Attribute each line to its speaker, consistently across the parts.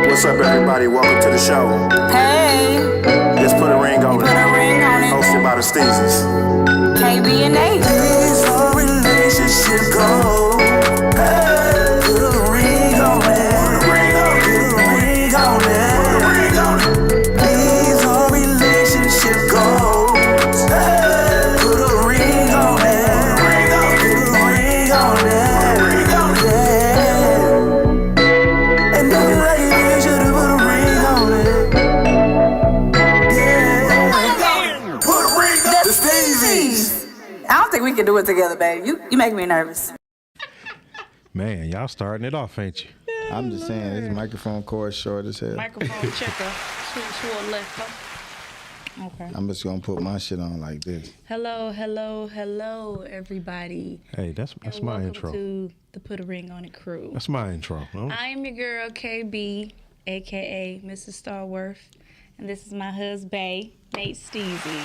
Speaker 1: What's up, everybody? Welcome to the show.
Speaker 2: Hey,
Speaker 1: Let's put a ring on
Speaker 2: put
Speaker 1: it.
Speaker 2: a ring on it.
Speaker 1: Hosted by the Steezys.
Speaker 2: KB and Nate.
Speaker 3: These are relationship goals. Hey, put a ring on it. Put a ring on it. Put a ring on it. Put a ring on it. These are relationship goals. Hey, put a ring on it. Put a ring on it. Put a ring on it. Put a ring on it. Yeah. And if you like it, you should've put a ring on it. Yeah. Put a ring on the Steezys.
Speaker 2: I don't think we can do it together, babe. You make me nervous.
Speaker 4: Man, y'all starting it off, ain't you?
Speaker 5: I'm just saying, this microphone cord short as hell.
Speaker 6: Microphone checker. Short left. Okay.
Speaker 5: I'm just gonna put my shit on like this.
Speaker 6: Hello, everybody.
Speaker 4: Hey, that's
Speaker 6: And
Speaker 4: my
Speaker 6: welcome
Speaker 4: intro.
Speaker 6: to the Put a Ring on It crew.
Speaker 4: That's my intro. No?
Speaker 6: I am your girl, KB, a.k.a. Mrs. Starworth. And this is my husband, Nate Steezy.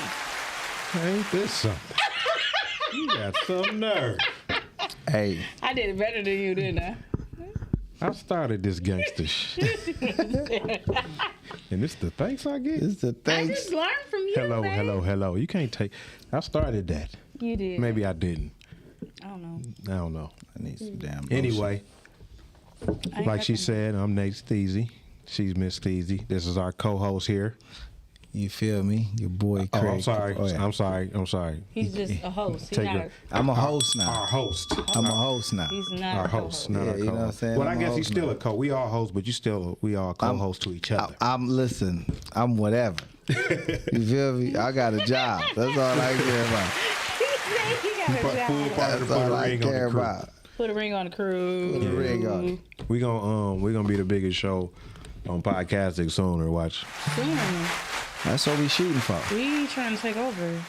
Speaker 4: Ain't this something? You got some nerve.
Speaker 5: Hey,
Speaker 6: I did it better than you, didn't I?
Speaker 4: I started this gangster shit. And it's the thanks I get?
Speaker 5: this is the
Speaker 6: I
Speaker 5: thanks.
Speaker 6: just learned from you,
Speaker 4: Hello,
Speaker 6: man.
Speaker 4: hello. You can't take... I started that.
Speaker 6: You did.
Speaker 4: Maybe I didn't.
Speaker 6: I don't know.
Speaker 4: I don't know.
Speaker 5: I need some damn lotion.
Speaker 4: Anyway,
Speaker 6: I ain't
Speaker 4: like she
Speaker 6: got them.
Speaker 4: said, I'm Nate Steezy. She's Miss Steezy. This is our co-host here.
Speaker 5: You feel me? Your boy
Speaker 4: Oh,
Speaker 5: Craig.
Speaker 4: I'm sorry.
Speaker 5: Oh, yeah.
Speaker 4: I'm sorry.
Speaker 6: He's just a host. He's
Speaker 4: Take
Speaker 6: not
Speaker 4: your-
Speaker 5: I'm a host
Speaker 4: Our
Speaker 5: now.
Speaker 4: host.
Speaker 5: I'm a host now.
Speaker 6: He's not
Speaker 4: Our
Speaker 6: a
Speaker 4: host,
Speaker 6: co-host.
Speaker 4: not
Speaker 5: Yeah,
Speaker 4: our
Speaker 5: you know
Speaker 4: co-host.
Speaker 5: what I'm saying?
Speaker 4: Well, I
Speaker 5: I'm a
Speaker 4: guess he's
Speaker 5: host
Speaker 4: still
Speaker 5: now.
Speaker 4: a co. We all hosts, but we all co-host to each other.
Speaker 5: Listen, I'm whatever. You feel me? I got a job. That's all I care about.
Speaker 6: He got a job.
Speaker 4: Full part of
Speaker 5: That's
Speaker 4: the
Speaker 5: all
Speaker 4: Put a
Speaker 5: I
Speaker 4: Ring on
Speaker 5: care
Speaker 4: the crew.
Speaker 5: about.
Speaker 6: Put a ring on the crew.
Speaker 5: Put a ring on it.
Speaker 4: We're gonna be the biggest show on podcasting sooner. Watch.
Speaker 6: Soon.
Speaker 5: That's what we shooting for.
Speaker 6: We trying to take over.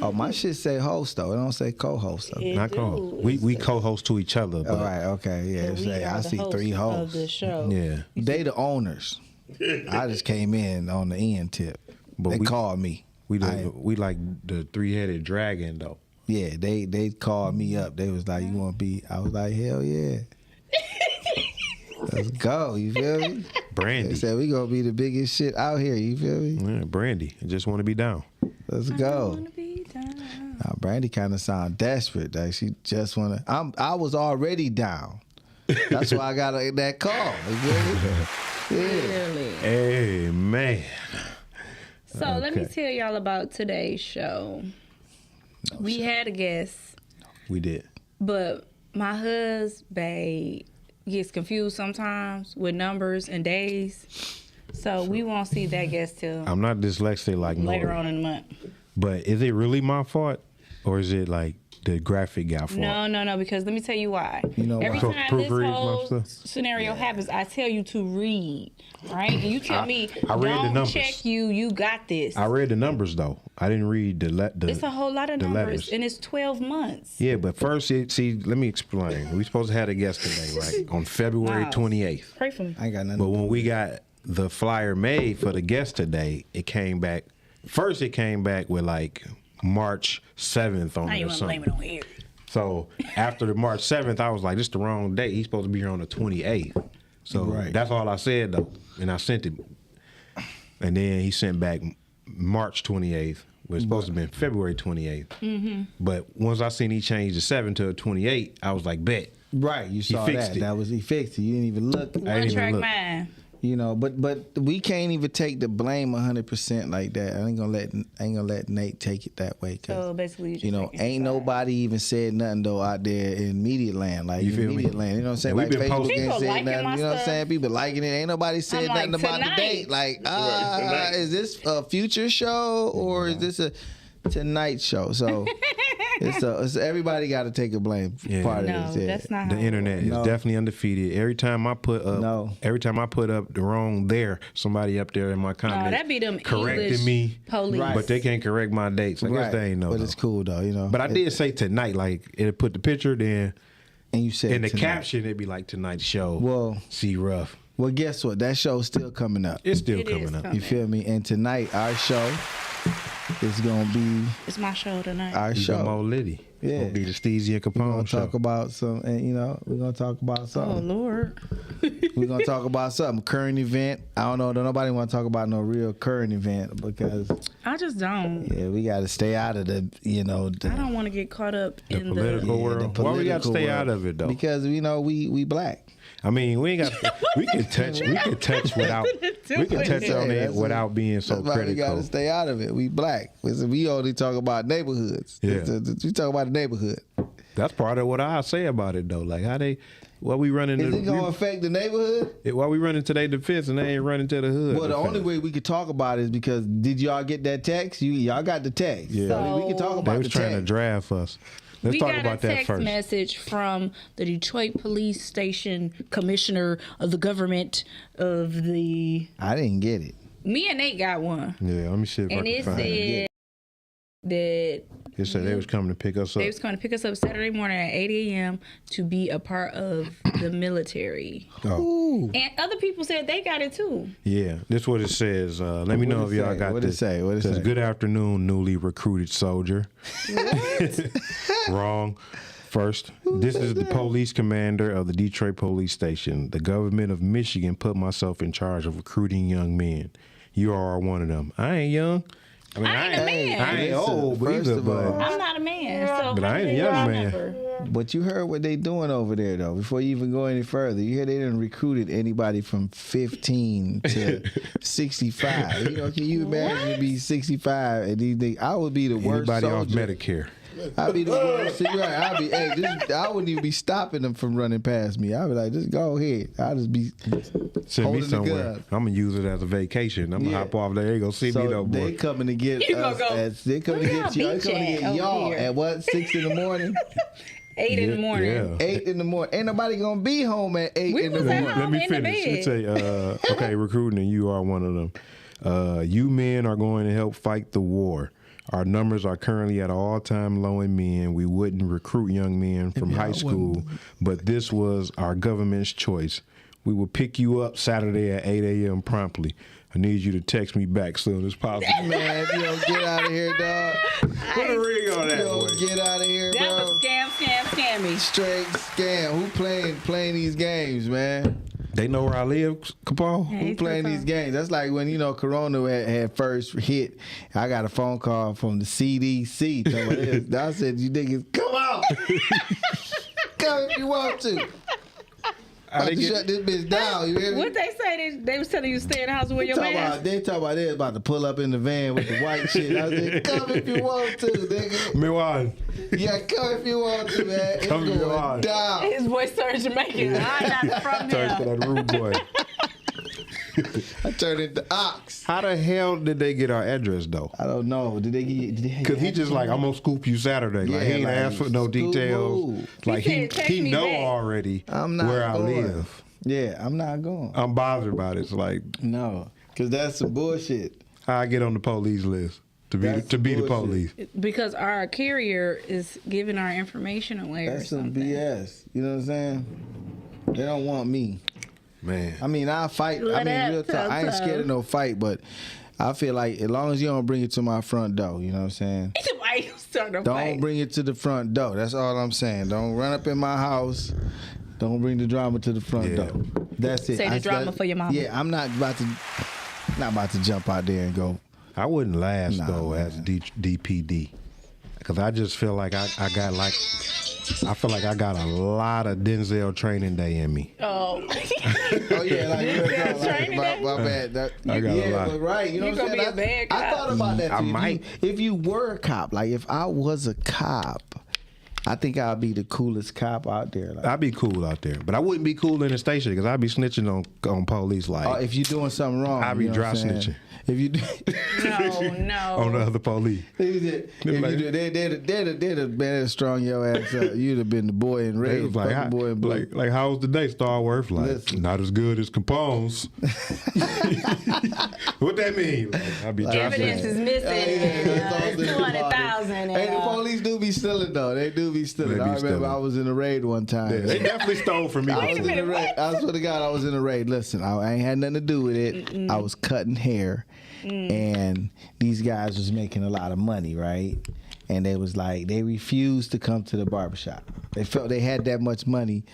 Speaker 5: Oh, my shit say host though. It don't say co-host though.
Speaker 6: It
Speaker 4: Not
Speaker 6: do.
Speaker 4: co. We co-host to each other. But
Speaker 5: All right, okay, yeah.
Speaker 6: We
Speaker 5: Say,
Speaker 6: are
Speaker 5: I
Speaker 6: the
Speaker 5: see
Speaker 6: hosts
Speaker 5: 3
Speaker 6: of
Speaker 5: hosts.
Speaker 6: the show.
Speaker 4: Yeah,
Speaker 5: They the owners. I just came in on the end tip.
Speaker 4: But
Speaker 5: They
Speaker 4: we-
Speaker 5: called me.
Speaker 4: we like the 3-headed dragon though.
Speaker 5: Yeah, they called me up. They was like, "You want to be?" I was like, "Hell yeah, let's go." You feel me?
Speaker 4: Brandy.
Speaker 5: They said we gonna be the biggest shit out here. You feel me?
Speaker 4: Yeah, Brandy. I just want to be down.
Speaker 5: Let's
Speaker 6: I
Speaker 5: go.
Speaker 6: wanna be down.
Speaker 5: Now, Brandy kind of sound desperate. Like she just wanna. I was already down. That's why I got that call. You feel me? Yeah.
Speaker 6: Really.
Speaker 4: Hey man.
Speaker 6: So let me
Speaker 4: Okay.
Speaker 6: tell y'all about today's show. We had a guest,
Speaker 4: We did.
Speaker 6: but my husband gets confused sometimes with numbers and days. So we won't see that guest till
Speaker 4: I'm not dyslexic like
Speaker 6: later
Speaker 4: Nori.
Speaker 6: on in the month.
Speaker 4: But is it really my fault, or is it like the graphic guy fault?
Speaker 6: No, because let me tell you why.
Speaker 5: You know
Speaker 6: Every
Speaker 5: why?
Speaker 6: time this
Speaker 4: Proofread my
Speaker 6: whole
Speaker 4: stuff?
Speaker 6: scenario happens, I tell you to read, right? And you tell me,
Speaker 4: I read the
Speaker 6: don't
Speaker 4: numbers.
Speaker 6: check you got this.
Speaker 4: I read the numbers though. I didn't read the
Speaker 6: It's a whole lot of
Speaker 4: the
Speaker 6: numbers,
Speaker 4: letters.
Speaker 6: and it's 12 months.
Speaker 4: Yeah, but first, let me explain. We supposed to have a guest today, right? On February
Speaker 6: Wow.
Speaker 4: 28th.
Speaker 6: Pray for me.
Speaker 5: I ain't got nothing.
Speaker 4: But when we got the flyer made for the guest today, it came back. First, it came back with like March 7th on
Speaker 6: Now
Speaker 4: it
Speaker 6: you
Speaker 4: or
Speaker 6: want to blame
Speaker 4: something.
Speaker 6: it on here.
Speaker 4: So after the March 7th, I was like, this is the wrong date. He's supposed to be here on the 28th. So
Speaker 5: Right.
Speaker 4: that's all I said, though. And I sent it. And then he sent back March 28th. It was supposed to be February 28th. Mm-hmm. But once I seen he changed the 7 to a 28, I was like, bet.
Speaker 5: Right, you saw
Speaker 4: fixed
Speaker 5: that.
Speaker 4: it.
Speaker 5: That was he fixed it. You didn't even look.
Speaker 4: I didn't
Speaker 6: One
Speaker 4: even
Speaker 6: track
Speaker 4: look.
Speaker 6: mind.
Speaker 5: You know, but we can't even take the blame 100% like that. I ain't gonna let Nate take it that way. 'Cause,
Speaker 6: So basically,
Speaker 5: you know, ain't nobody even said nothing though out there in media land, like
Speaker 4: You
Speaker 5: in
Speaker 4: feel me?
Speaker 5: media land. You know what I'm saying?
Speaker 4: And
Speaker 5: Like
Speaker 4: we've been
Speaker 5: Facebook
Speaker 4: posting-
Speaker 5: ain't
Speaker 6: People
Speaker 5: said
Speaker 6: liking
Speaker 5: nothing.
Speaker 6: my
Speaker 5: You know what I'm
Speaker 6: stuff.
Speaker 5: saying? People liking it. Ain't nobody said
Speaker 6: I'm
Speaker 5: nothing
Speaker 6: like,
Speaker 5: about the
Speaker 6: tonight.
Speaker 5: date. Like, is this a future show or is this a Tonight show? So it's everybody got to take a blame
Speaker 4: Yeah.
Speaker 5: part
Speaker 6: No,
Speaker 5: of this. Yeah.
Speaker 6: that's not
Speaker 4: The
Speaker 6: how it
Speaker 4: internet
Speaker 5: No.
Speaker 4: is definitely undefeated. Every time I put up the wrong somebody up there in my comment
Speaker 6: No, that be them
Speaker 4: correcting
Speaker 6: English
Speaker 4: me,
Speaker 6: police.
Speaker 5: Right.
Speaker 4: but they can't correct my dates. I guess they ain't know.
Speaker 5: But
Speaker 4: though.
Speaker 5: it's cool though, you know.
Speaker 4: But I did say tonight, like it put the picture, then
Speaker 5: And you said
Speaker 4: in the
Speaker 5: tonight.
Speaker 4: caption it'd be like tonight's show.
Speaker 5: Well-
Speaker 4: see rough.
Speaker 5: Well, guess what? That show's still coming up.
Speaker 4: It's still
Speaker 6: It is
Speaker 4: coming up.
Speaker 6: coming.
Speaker 5: You feel me? And tonight, our show is gonna be
Speaker 6: It's my show tonight.
Speaker 5: our
Speaker 4: Even
Speaker 5: show.
Speaker 4: more Liddy.
Speaker 5: Yeah.
Speaker 4: Gonna be the Steezy and
Speaker 5: We're gonna
Speaker 4: Capone show.
Speaker 5: talk about some, and you know, we're gonna talk about
Speaker 6: Oh
Speaker 5: something.
Speaker 6: Lord.
Speaker 5: We're gonna talk about something current event. I don't know. Nobody want to talk about no real current event because
Speaker 6: I just don't.
Speaker 5: yeah, we got to stay out of the, you know, the,
Speaker 6: I don't want to get caught up
Speaker 4: The
Speaker 6: in
Speaker 4: political
Speaker 6: the.
Speaker 4: world.
Speaker 5: the
Speaker 4: Why we got to
Speaker 5: political
Speaker 4: stay
Speaker 5: world.
Speaker 4: out of it though?
Speaker 5: Because you know we black.
Speaker 4: I mean, we ain't got. We can touch. We can touch without. We can touch
Speaker 5: Yeah,
Speaker 4: on it
Speaker 5: that's
Speaker 4: without being so
Speaker 5: That's why we got
Speaker 4: critical.
Speaker 5: to stay out of it. We black. We only talk about neighborhoods.
Speaker 4: Yeah.
Speaker 5: We talk about the neighborhood.
Speaker 4: That's part of what I say about it though. Like how they, what we running.
Speaker 5: Is it gonna affect the neighborhood?
Speaker 4: Why we running to their defense and they ain't running to the hood?
Speaker 5: Well, the only way we could talk about it is because did y'all get that text? Y'all got the text.
Speaker 4: Yeah.
Speaker 5: So, I mean, we can talk
Speaker 6: So-
Speaker 5: about
Speaker 4: they
Speaker 5: the
Speaker 4: was trying to
Speaker 5: text.
Speaker 4: draft us. Let's
Speaker 6: We
Speaker 4: talk
Speaker 6: got
Speaker 4: about
Speaker 6: a
Speaker 4: that
Speaker 6: text
Speaker 4: first.
Speaker 6: message from the Detroit Police Station Commissioner of the government of the.
Speaker 5: I didn't get it.
Speaker 6: Me and Nate got one,
Speaker 4: Yeah, let me see if I
Speaker 6: and
Speaker 4: can
Speaker 6: it
Speaker 4: find it.
Speaker 6: said that
Speaker 4: It said they was coming to pick us up.
Speaker 6: they was going to pick us up Saturday morning at 8 a.m. to be a part of the military.
Speaker 4: Oh,
Speaker 6: And other people said they got it too.
Speaker 4: yeah. This what it says. Let me know
Speaker 5: What'd
Speaker 4: if
Speaker 5: it
Speaker 4: y'all
Speaker 5: say?
Speaker 4: got
Speaker 5: What'd it
Speaker 4: this.
Speaker 5: say? What'd it
Speaker 4: says,
Speaker 5: say?
Speaker 4: good afternoon, newly recruited soldier. Wrong. First, this is the police commander of the Detroit Police Station. The government of Michigan put myself in charge of recruiting young men. You are one of them. I ain't young. I mean,
Speaker 6: I ain't a man.
Speaker 4: I ain't
Speaker 5: Listen,
Speaker 4: old
Speaker 5: first
Speaker 4: either,
Speaker 5: of all-
Speaker 4: but
Speaker 6: I'm not a man, so
Speaker 4: But
Speaker 6: how
Speaker 4: I ain't a
Speaker 6: did
Speaker 4: young
Speaker 6: I
Speaker 4: man.
Speaker 6: remember?
Speaker 5: But you heard what they doing over there though. Before you even go any further, you hear they didn't recruited anybody from 15 to 65. You know, can you imagine to be 65 and these things? I would be the worst
Speaker 4: anybody off
Speaker 5: soldier.
Speaker 4: Medicare.
Speaker 5: I'd be the worst. See, right, I'd be. Hey, I wouldn't even be stopping them from running past me. I'd be like, just go ahead. I'll just be
Speaker 4: Send
Speaker 5: holding
Speaker 4: me
Speaker 5: the
Speaker 4: somewhere.
Speaker 5: gun.
Speaker 4: I'm gonna use it as a vacation. I'm gonna
Speaker 5: Yeah.
Speaker 4: hop off there. They ain't gonna see me no
Speaker 5: So they
Speaker 4: more.
Speaker 5: coming to get
Speaker 6: You gonna
Speaker 5: us.
Speaker 6: go,
Speaker 5: They coming to
Speaker 6: "Where
Speaker 5: get
Speaker 6: y'all
Speaker 5: y'all. They coming to
Speaker 6: beach
Speaker 5: get
Speaker 6: at
Speaker 5: y'all
Speaker 6: over here?"
Speaker 5: at what? 6 in the morning.
Speaker 6: 8 in the morning.
Speaker 4: Yeah.
Speaker 5: 8 in the morning. Ain't nobody gonna be home at 8
Speaker 6: We
Speaker 5: in the
Speaker 6: was at
Speaker 5: morning.
Speaker 6: home.
Speaker 4: Let me
Speaker 6: in the
Speaker 4: finish.
Speaker 6: bed.
Speaker 4: It say, okay, recruiting, and you are one of them. You men are going to help fight the war. Our numbers are currently at an all-time low in men. We wouldn't recruit young men from high school, but this was our government's choice. We will pick you up Saturday at 8 a.m. promptly. I need you to text me back soon as possible.
Speaker 5: Man, if you don't get out of here, dog.
Speaker 4: Put a ring on
Speaker 5: You
Speaker 4: that
Speaker 5: don't
Speaker 4: boy.
Speaker 5: get out of here,
Speaker 6: That
Speaker 5: bro.
Speaker 6: was scammy.
Speaker 5: Straight scam. Who playing these games, man?
Speaker 4: They know where I live, Capone?
Speaker 5: Who playing these games? That's like when, you know, Corona had first hit. I got a phone call from the CDC. I said, you niggas, come out. Come if you want to.
Speaker 4: How they
Speaker 5: About to
Speaker 4: get-
Speaker 5: shut this bitch down. You hear me?
Speaker 6: What they say? They was telling you to stay in the house with your man.
Speaker 5: They talk about they was about to pull up in the van with the white shit. I said, come if you want to, nigga.
Speaker 4: Miwan.
Speaker 5: Yeah, come if you want to, man. It's
Speaker 4: Come if you
Speaker 5: going
Speaker 4: want.
Speaker 5: down.
Speaker 6: His voice started Jamaican. I'm not from
Speaker 4: Turns to
Speaker 6: there.
Speaker 4: that rude boy.
Speaker 5: I turned into ox.
Speaker 4: How the hell did they get our address though?
Speaker 5: I don't know. Did they
Speaker 4: Cause he just like, I'm gonna scoop you Saturday. Like he
Speaker 5: Yeah,
Speaker 4: ain't
Speaker 5: like,
Speaker 4: asked for no
Speaker 5: scoop
Speaker 4: details.
Speaker 5: move.
Speaker 4: Like
Speaker 6: He
Speaker 4: he
Speaker 6: said, "Text
Speaker 4: he
Speaker 6: me
Speaker 4: know
Speaker 6: back."
Speaker 4: already
Speaker 5: I'm not
Speaker 4: where I
Speaker 5: going.
Speaker 4: live.
Speaker 5: Yeah, I'm not going.
Speaker 4: I'm bothered about it. It's like
Speaker 5: No, because that's some bullshit.
Speaker 4: how I get on the police list to be
Speaker 5: That's
Speaker 4: to be the
Speaker 5: bullshit.
Speaker 4: police.
Speaker 6: Because our carrier is giving our information away or
Speaker 5: That's some
Speaker 6: something.
Speaker 5: BS. You know what I'm saying? They don't want me.
Speaker 4: Man.
Speaker 5: I mean, I'll fight. I
Speaker 6: Let
Speaker 5: mean,
Speaker 6: up,
Speaker 5: real talk. I ain't
Speaker 6: Toto.
Speaker 5: scared of no fight, but I feel like as long as you don't bring it to my front door, you know what I'm saying?
Speaker 6: Why you start to
Speaker 5: Don't
Speaker 6: fight?
Speaker 5: bring it to the front door. That's all I'm saying. Don't run up in my house. Don't bring the drama to the front
Speaker 4: Yeah.
Speaker 5: door. That's it.
Speaker 6: Say the drama for your mama.
Speaker 5: Yeah, I'm not about to jump out there and go.
Speaker 4: I wouldn't last
Speaker 5: Nah,
Speaker 4: though
Speaker 5: man.
Speaker 4: as DPD. Cause I just feel like I got like I feel like I got a lot of Denzel training day in me.
Speaker 6: Oh.
Speaker 5: Oh yeah, like,
Speaker 6: training
Speaker 5: my bad.
Speaker 4: I got a
Speaker 5: yeah,
Speaker 4: lot.
Speaker 5: but right, you know
Speaker 6: You
Speaker 5: what I'm
Speaker 6: gonna
Speaker 5: saying?
Speaker 6: be a bad
Speaker 5: I
Speaker 6: cop.
Speaker 5: thought about that.
Speaker 4: I
Speaker 5: too.
Speaker 4: might.
Speaker 5: If you were a cop, like if I was a cop, I think I'd be the coolest cop out there. Like,
Speaker 4: I'd be cool out there, but I wouldn't be cool in the station because I'd be snitching on police like
Speaker 5: if you're doing something wrong,
Speaker 4: I'd be
Speaker 5: you know
Speaker 4: dry
Speaker 5: what I'm saying?
Speaker 4: snitching.
Speaker 5: If you do,
Speaker 6: No.
Speaker 4: on the other police.
Speaker 5: if you do, they'd have been strong your ass up. You'd have been the boy in
Speaker 4: They
Speaker 5: red,
Speaker 4: was like,
Speaker 5: fucking boy in blue.
Speaker 4: like, how was the day, Starworth? Like,
Speaker 5: Listen.
Speaker 4: not as good as Capone's. What that mean? Like, I'd be dry
Speaker 6: Evidence
Speaker 4: snitching.
Speaker 6: is missing.
Speaker 5: Hey,
Speaker 6: It's 200,000.
Speaker 5: Hey, the police do be stealing though. They do be stealing.
Speaker 4: They be
Speaker 5: I remember
Speaker 4: stealing.
Speaker 5: I was in a raid one time.
Speaker 4: Yeah, they definitely stole from me.
Speaker 5: I was
Speaker 4: before.
Speaker 5: in a raid. I swear to God, I was in a raid. Listen, I ain't had nothing to do with it. I was cutting hair, and these guys was making a lot of money, right? And they was like, they refused to come to the barbershop. They felt they had that much money.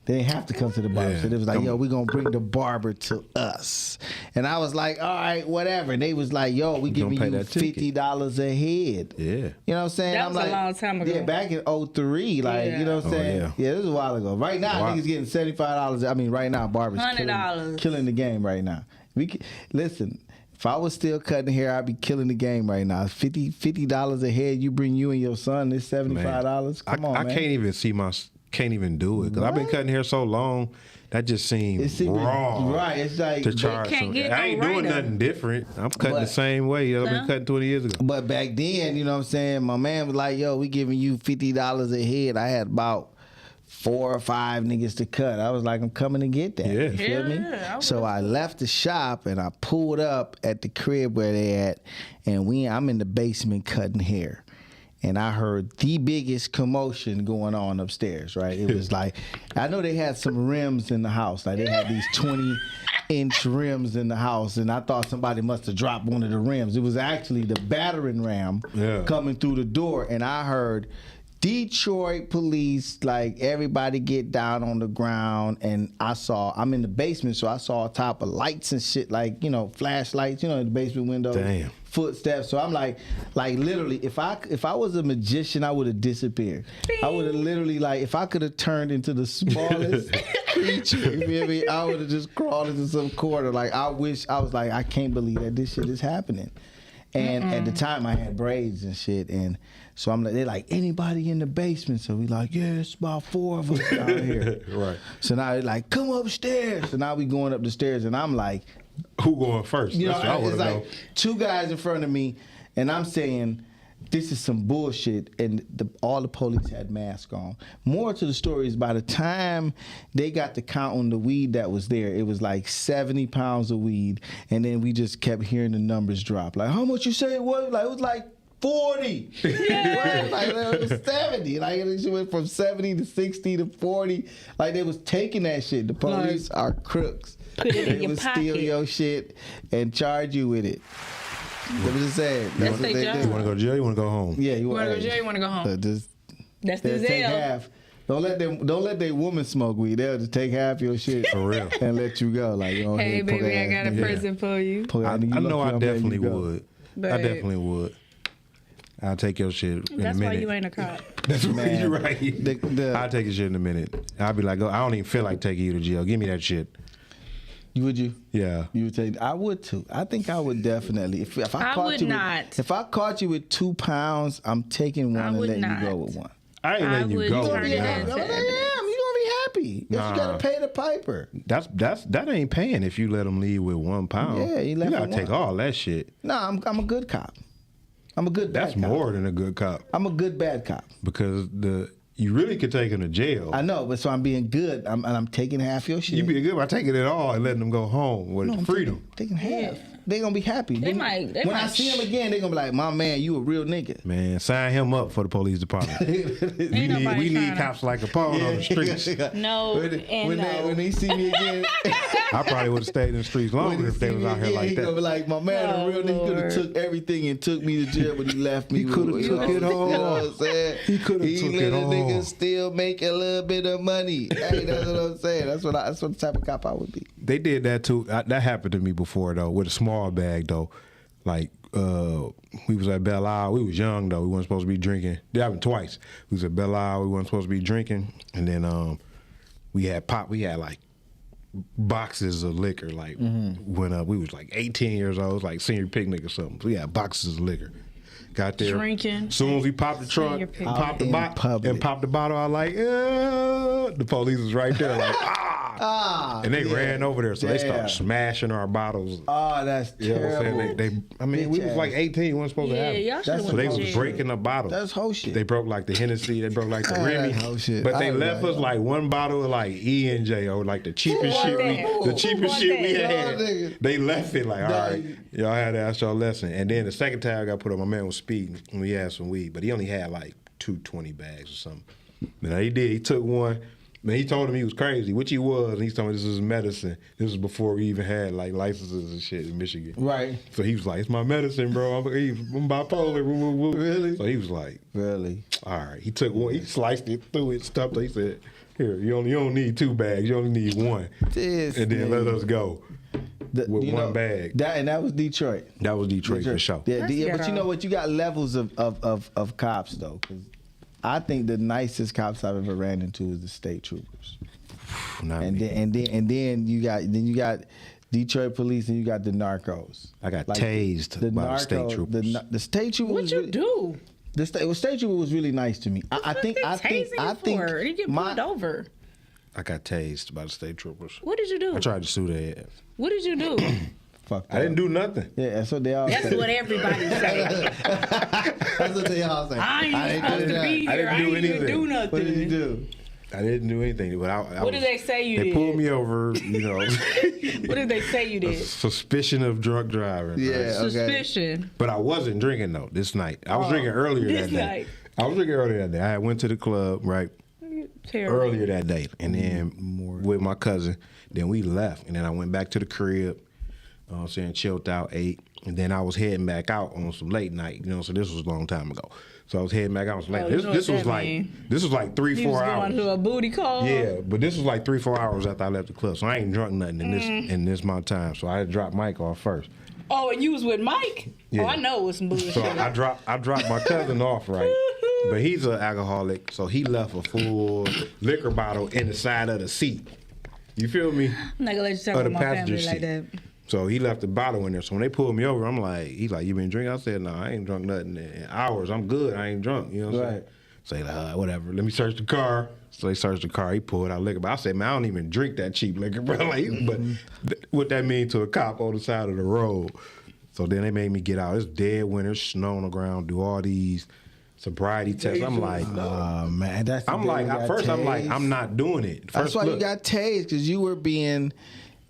Speaker 5: They didn't have to come to the barber.
Speaker 4: Yeah.
Speaker 5: So they was like, yo, we're going to bring the barber to us. And I was like, all right, whatever. And they was like, yo, we
Speaker 4: gonna
Speaker 5: giving
Speaker 4: pay
Speaker 5: you
Speaker 4: that ticket.
Speaker 5: $50 a head.
Speaker 4: Yeah.
Speaker 5: You know what I'm saying?
Speaker 6: That
Speaker 5: I'm
Speaker 6: was a
Speaker 5: like,
Speaker 6: long time ago.
Speaker 5: Yeah, back in 03, like,
Speaker 6: Yeah.
Speaker 5: you know what I'm
Speaker 4: Oh,
Speaker 5: saying?
Speaker 4: yeah.
Speaker 5: Yeah, this was a while ago. Right now,
Speaker 4: Wow.
Speaker 5: niggas getting $75. I mean, right now, barbers
Speaker 6: $100.
Speaker 5: killing the game right now. Listen, if I was still cutting hair, I'd be killing the game right now. $50 a head, you bring you and your son, it's $75. Come on,
Speaker 4: I
Speaker 5: man.
Speaker 4: can't even do it because I've been cutting hair so long. That just seems wrong.
Speaker 5: Right, it's like...
Speaker 4: To charge
Speaker 6: can't
Speaker 4: some-
Speaker 6: get
Speaker 4: I
Speaker 6: no
Speaker 4: ain't doing
Speaker 6: writer.
Speaker 4: nothing different. I'm cutting
Speaker 5: But-
Speaker 4: the same way I've been
Speaker 6: Huh?
Speaker 4: cutting 20 years ago.
Speaker 5: But back then, you know what I'm saying, my man was like, yo, we giving you $50 a head. I had about 4 or 5 niggas to cut. I was like, I'm coming to get that.
Speaker 4: Yeah.
Speaker 5: You feel me?
Speaker 6: Yeah, I
Speaker 5: So I left the shop and I pulled up at the crib where they at, and I'm in the basement cutting hair. And I heard the biggest commotion going on upstairs, right? It was like, I know they had some rims in the house. Like they had these 20-inch rims in the house, and I thought somebody must have dropped one of the rims. It was actually the battering ram coming through the door, and I heard Detroit police, like everybody get down on the ground, and I'm in the basement, so I saw a top of lights and shit, like, you know, flashlights, you know, in the basement window.
Speaker 4: Damn.
Speaker 5: Footsteps. So I'm like literally, if I was a magician, I would have disappeared. I would have literally, like, if I could have turned into the smallest creature, you feel me? I would have just crawled into some corner. Like, I was like, I can't believe that this shit is happening. And at the time, I had braids and shit, and so I'm like, they're like, anybody in the basement? So we like, yeah, it's about 4 of us out here.
Speaker 4: Right.
Speaker 5: So now they're like, come upstairs. So now we going up the stairs, and I'm like,
Speaker 4: Who going first?
Speaker 5: you know,
Speaker 4: That's what I
Speaker 5: it's
Speaker 4: want to know.
Speaker 5: like 2 guys in front of me, and I'm saying, this is some bullshit, and all the police had masks on. More to the story is, by the time they got to counting the weed that was there, it was like 70 pounds of weed, and then we just kept hearing the numbers drop. Like, how much you say it was? Like, it was like 40. Like, it was 70. Like, it went from 70 to 60 to 40. Like, they was taking that shit. The police are crooks.
Speaker 6: Put it in
Speaker 5: They
Speaker 6: your
Speaker 5: would steal
Speaker 6: pocket.
Speaker 5: your shit and charge you with it. Let me just say it.
Speaker 6: That's
Speaker 5: what
Speaker 6: their
Speaker 5: they
Speaker 6: job.
Speaker 5: do.
Speaker 4: You want to go to jail? You want to go home?
Speaker 5: Yeah,
Speaker 6: You want to go to jail? You want to go home?
Speaker 5: Just
Speaker 6: That's the
Speaker 5: they'll take
Speaker 6: Zell.
Speaker 5: half. Don't let their woman smoke weed. They'll just take half your shit
Speaker 4: For real.
Speaker 5: and let you go. Like, go
Speaker 6: Hey,
Speaker 5: ahead,
Speaker 6: baby, I got a
Speaker 4: Yeah.
Speaker 6: present for you.
Speaker 4: I know I definitely would. I
Speaker 6: Babe.
Speaker 4: definitely would. I'll take your shit in
Speaker 6: That's
Speaker 4: a
Speaker 6: why
Speaker 4: minute.
Speaker 6: you ain't a cop.
Speaker 4: That's right.
Speaker 5: Man,
Speaker 4: You're right.
Speaker 5: the-
Speaker 4: I'll take your shit in a minute. I'll be like, oh, I don't even feel like taking you to jail. Give me that shit.
Speaker 5: Would you?
Speaker 4: Yeah.
Speaker 5: You would take? I would too. I think I would definitely. If I
Speaker 6: I
Speaker 5: caught
Speaker 6: would
Speaker 5: you
Speaker 6: not.
Speaker 5: With, if I caught you with 2 pounds, I'm taking one and
Speaker 6: would
Speaker 5: letting you go
Speaker 6: not.
Speaker 5: with one.
Speaker 4: I ain't
Speaker 6: I
Speaker 4: letting you
Speaker 6: would
Speaker 4: go.
Speaker 6: turn it
Speaker 4: Nah.
Speaker 6: in.
Speaker 5: No, I am. You gonna be happy. If
Speaker 4: Nah.
Speaker 5: you gotta pay the piper.
Speaker 4: That ain't paying if you let them leave with 1 pound.
Speaker 5: Yeah, you left
Speaker 4: gotta
Speaker 5: with
Speaker 4: take
Speaker 5: one.
Speaker 4: all that shit.
Speaker 5: No, I'm a good cop. I'm a good bad
Speaker 4: That's
Speaker 5: cop.
Speaker 4: more than a good cop
Speaker 5: I'm a good bad cop.
Speaker 4: because you really could take him to jail.
Speaker 5: I know, but so I'm being good. I'm taking half your shit.
Speaker 4: You be good by taking it all and letting them go home with
Speaker 5: No, I'm
Speaker 4: freedom.
Speaker 5: Taking half. They gonna be happy.
Speaker 6: They might-
Speaker 5: when I see them again, they gonna be like, "My man, you a real nigga."
Speaker 4: Man, sign him up for the police department.
Speaker 6: Ain't nobody
Speaker 4: we need
Speaker 6: trying to-
Speaker 4: cops like Capone on the streets.
Speaker 6: No, and no.
Speaker 5: when they see me again,
Speaker 4: I probably would have stayed in the streets
Speaker 5: when
Speaker 4: longer
Speaker 5: they
Speaker 4: if they
Speaker 5: see
Speaker 4: was
Speaker 5: me
Speaker 4: out here
Speaker 5: again,
Speaker 4: like
Speaker 5: he gonna be
Speaker 4: that.
Speaker 5: like, "My man,
Speaker 6: Oh,
Speaker 5: a real nigga could have
Speaker 6: Lord.
Speaker 5: took everything and took me to jail, but he left me."
Speaker 4: He coulda
Speaker 5: with-
Speaker 4: took it
Speaker 5: You know
Speaker 4: all.
Speaker 5: what I'm saying?
Speaker 4: He coulda
Speaker 5: He
Speaker 4: took
Speaker 5: let
Speaker 4: it
Speaker 5: a nigga
Speaker 4: all.
Speaker 5: still make a little bit of money. Hey, that's what I'm saying. That's what the type of cop I would be.
Speaker 4: They did that too. That happened to me before though, with a small bag though. Like we was at Belle Isle. We was young though. We weren't supposed to be drinking. It happened twice. We was at Belle Isle. We weren't supposed to be drinking, and then we had pop. We had like boxes of liquor. Like when we was like 18 years old, it was like senior picnic or something. So we had boxes of liquor. Got there.
Speaker 6: Drinking.
Speaker 4: Soon as we popped the trunk,
Speaker 6: Senior
Speaker 4: and
Speaker 6: picnic.
Speaker 4: popped the bottle, I was like, the police was right there, like, and they ran over there, so they started smashing our bottles.
Speaker 5: Oh, that's
Speaker 4: You know what I'm
Speaker 5: terrible.
Speaker 4: saying? I mean, we was like 18, we weren't supposed to have it.
Speaker 6: y'all should have
Speaker 4: So they
Speaker 6: went to
Speaker 4: was
Speaker 6: jail.
Speaker 4: breaking the bottles.
Speaker 5: That's whole shit.
Speaker 4: They broke like the Hennessy, they broke like the
Speaker 5: Ah,
Speaker 4: Remy.
Speaker 5: that's whole shit.
Speaker 4: But they
Speaker 5: I
Speaker 4: left
Speaker 5: like
Speaker 4: us like one bottle of like E&J or like the cheapest
Speaker 6: want
Speaker 4: shit
Speaker 6: that?
Speaker 4: the cheapest
Speaker 6: want
Speaker 4: shit we
Speaker 6: that?
Speaker 4: had.
Speaker 5: Y'all niggas.
Speaker 4: They left it like, all
Speaker 5: Nah,
Speaker 4: right, y'all had to ask y'all lesson. And then the second time I got put on, my man was speeding and we had some weed, but he only had like 220 bags or something. Now he did, he took one. Man, he told him he was crazy, which he was, and he told me this is medicine. This was before we even had like licenses and shit in Michigan.
Speaker 5: Right.
Speaker 4: So he was like, "It's my medicine, bro. I'm bipolar." Woo, woo, woo.
Speaker 5: Really?
Speaker 4: So he was like,
Speaker 5: Really?
Speaker 4: "All right." He took one, he sliced it through it, stuffed it. He said, "Here, you don't need 2 bags. You only need 1."
Speaker 5: This
Speaker 4: And then let
Speaker 5: nigga.
Speaker 4: us go with
Speaker 5: You
Speaker 4: one
Speaker 5: know,
Speaker 4: bag.
Speaker 5: That was Detroit.
Speaker 4: That was Detroit for sure.
Speaker 5: Yeah,
Speaker 6: Let's
Speaker 5: but
Speaker 6: get
Speaker 5: you know
Speaker 6: off.
Speaker 5: what? You got levels of cops though. 'Cause I think the nicest cops I've ever ran into is the state troopers.
Speaker 4: Not
Speaker 5: And
Speaker 4: me.
Speaker 5: then you got Detroit police and you got the narcos.
Speaker 4: I got tased by the state troopers.
Speaker 5: The state trooper.
Speaker 6: What
Speaker 5: was
Speaker 6: you
Speaker 5: really-
Speaker 6: do?
Speaker 5: The state trooper was really nice to me. I think
Speaker 6: Tasing you get pulled over.
Speaker 4: I got tased by the state troopers.
Speaker 6: What did you do?
Speaker 4: I tried to sue their ass.
Speaker 6: What did you do?
Speaker 5: Fuck that.
Speaker 4: I didn't do nothing.
Speaker 5: Yeah, that's what they all
Speaker 6: That's
Speaker 5: say.
Speaker 6: what everybody say.
Speaker 5: That's what they all say.
Speaker 6: I ain't supposed to be
Speaker 4: I
Speaker 6: here.
Speaker 4: didn't
Speaker 6: I
Speaker 4: do
Speaker 6: ain't even
Speaker 4: anything.
Speaker 6: do nothing.
Speaker 5: What did you do?
Speaker 4: I didn't do anything. But I
Speaker 6: What did they say you
Speaker 4: They
Speaker 6: did?
Speaker 4: pulled me over, you know,
Speaker 6: What did they say you did?
Speaker 4: suspicion of drunk driving.
Speaker 5: Yeah.
Speaker 4: right?
Speaker 5: Okay.
Speaker 6: Suspicion.
Speaker 4: But I wasn't drinking though this night. I was drinking earlier
Speaker 6: this
Speaker 4: that day.
Speaker 6: night.
Speaker 4: I was drinking earlier that day. I went to the club right
Speaker 6: Terrible.
Speaker 4: earlier that day, and then with my cousin. Then we left, and then I went back to the crib. I'm saying chilled out, ate, and then I was heading back out on some late night. You know, so this was a long time ago. So I was heading back out on some late.
Speaker 6: Oh, you know
Speaker 4: This
Speaker 6: what
Speaker 4: was
Speaker 6: that
Speaker 4: like
Speaker 6: mean.
Speaker 4: this was like 3-4
Speaker 6: You was
Speaker 4: hours.
Speaker 6: going to a booty call?
Speaker 4: Yeah, but this was like 3-4 hours after I left the club, so I ain't drunk nothing in this amount of time. So I had to drop Mike off first.
Speaker 6: Oh, and you was with Mike?
Speaker 4: Yeah.
Speaker 6: Oh, I know it was some bullshit.
Speaker 4: So I dropped my cousin off, right? But he's an alcoholic, so he left a full liquor bottle in the side of the seat. You feel me?
Speaker 6: I'm not gonna let you talk
Speaker 4: Of the
Speaker 6: about my
Speaker 4: passenger
Speaker 6: family like
Speaker 4: seat.
Speaker 6: that.
Speaker 4: So he left the bottle in there. So when they pulled me over, I'm like, he's like, you been drinking? I said, no, I ain't drunk nothing in hours. I'm good. I ain't drunk. You know what I'm saying?
Speaker 5: Right.
Speaker 4: So he like, whatever. Let me search the car. So they searched the car. He pulled out liquor. But I said, man, I don't even drink that cheap liquor, bro. Like, but what that mean to a cop on the side of the road? So then they made me get out. It's dead winter, snow on the ground, do all these sobriety tests. I'm like,
Speaker 5: Oh man, that's. the
Speaker 4: I'm
Speaker 5: day
Speaker 4: like,
Speaker 5: you
Speaker 4: at
Speaker 5: got
Speaker 4: first I'm like,
Speaker 5: tased.
Speaker 4: I'm not doing it.
Speaker 5: That's
Speaker 4: First,
Speaker 5: why
Speaker 4: look,
Speaker 5: you got tased because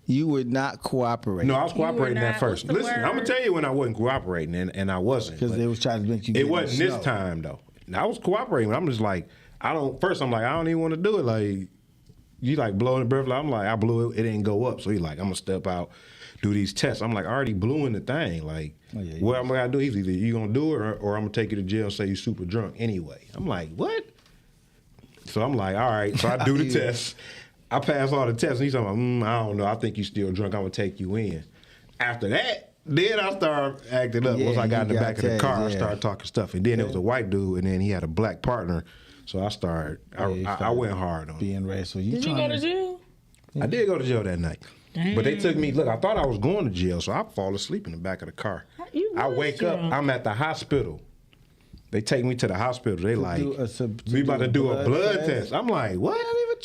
Speaker 5: you were not cooperating.
Speaker 4: No, I was cooperating
Speaker 6: not-
Speaker 4: at first.
Speaker 6: what's the
Speaker 4: Listen, I'm gonna
Speaker 6: word?
Speaker 4: tell you when I wasn't cooperating, and I wasn't.
Speaker 5: because
Speaker 4: but
Speaker 5: they was trying to make you.
Speaker 4: it
Speaker 5: get in the
Speaker 4: wasn't this
Speaker 5: snow.
Speaker 4: time though. I was cooperating. But I'm just like, First, I'm like, I don't even want to do it. Like, you like blowing the breath. I'm like, I blew it. It didn't go up. So he's like, I'm gonna step out, do these tests. I'm like, I already blew in the thing. Like,
Speaker 5: Oh, yeah,
Speaker 4: what I'm gonna do? He's either you gonna do it or I'm gonna take you to jail and say you super drunk anyway. I'm like, what? So I'm like, all right. So I do the
Speaker 5: Yeah.
Speaker 4: test. I pass all the tests. And he's talking about, I don't know. I think you still drunk. I'm gonna take you in. After that, then I started acting up.
Speaker 5: Yeah,
Speaker 4: Once I got in the
Speaker 5: you
Speaker 4: back
Speaker 5: got
Speaker 4: of the car,
Speaker 5: tased,
Speaker 4: I
Speaker 5: yeah.
Speaker 4: started talking stuff. And then it was a white dude, and then he had a black partner. So I started.
Speaker 5: you
Speaker 4: I
Speaker 5: started
Speaker 4: went hard on it.
Speaker 5: being racist. You
Speaker 6: Did you
Speaker 5: trying
Speaker 6: go to jail?
Speaker 4: I did go to jail that night. But they took me, look, I thought I was going to jail, so I fall asleep in the back of the car.
Speaker 6: You
Speaker 4: I
Speaker 6: was
Speaker 4: wake up,
Speaker 6: drunk.
Speaker 4: I'm at the hospital. They take me to the hospital. They like,
Speaker 5: to
Speaker 4: we about to do a blood
Speaker 5: test?
Speaker 4: test. I'm like, what?
Speaker 5: not even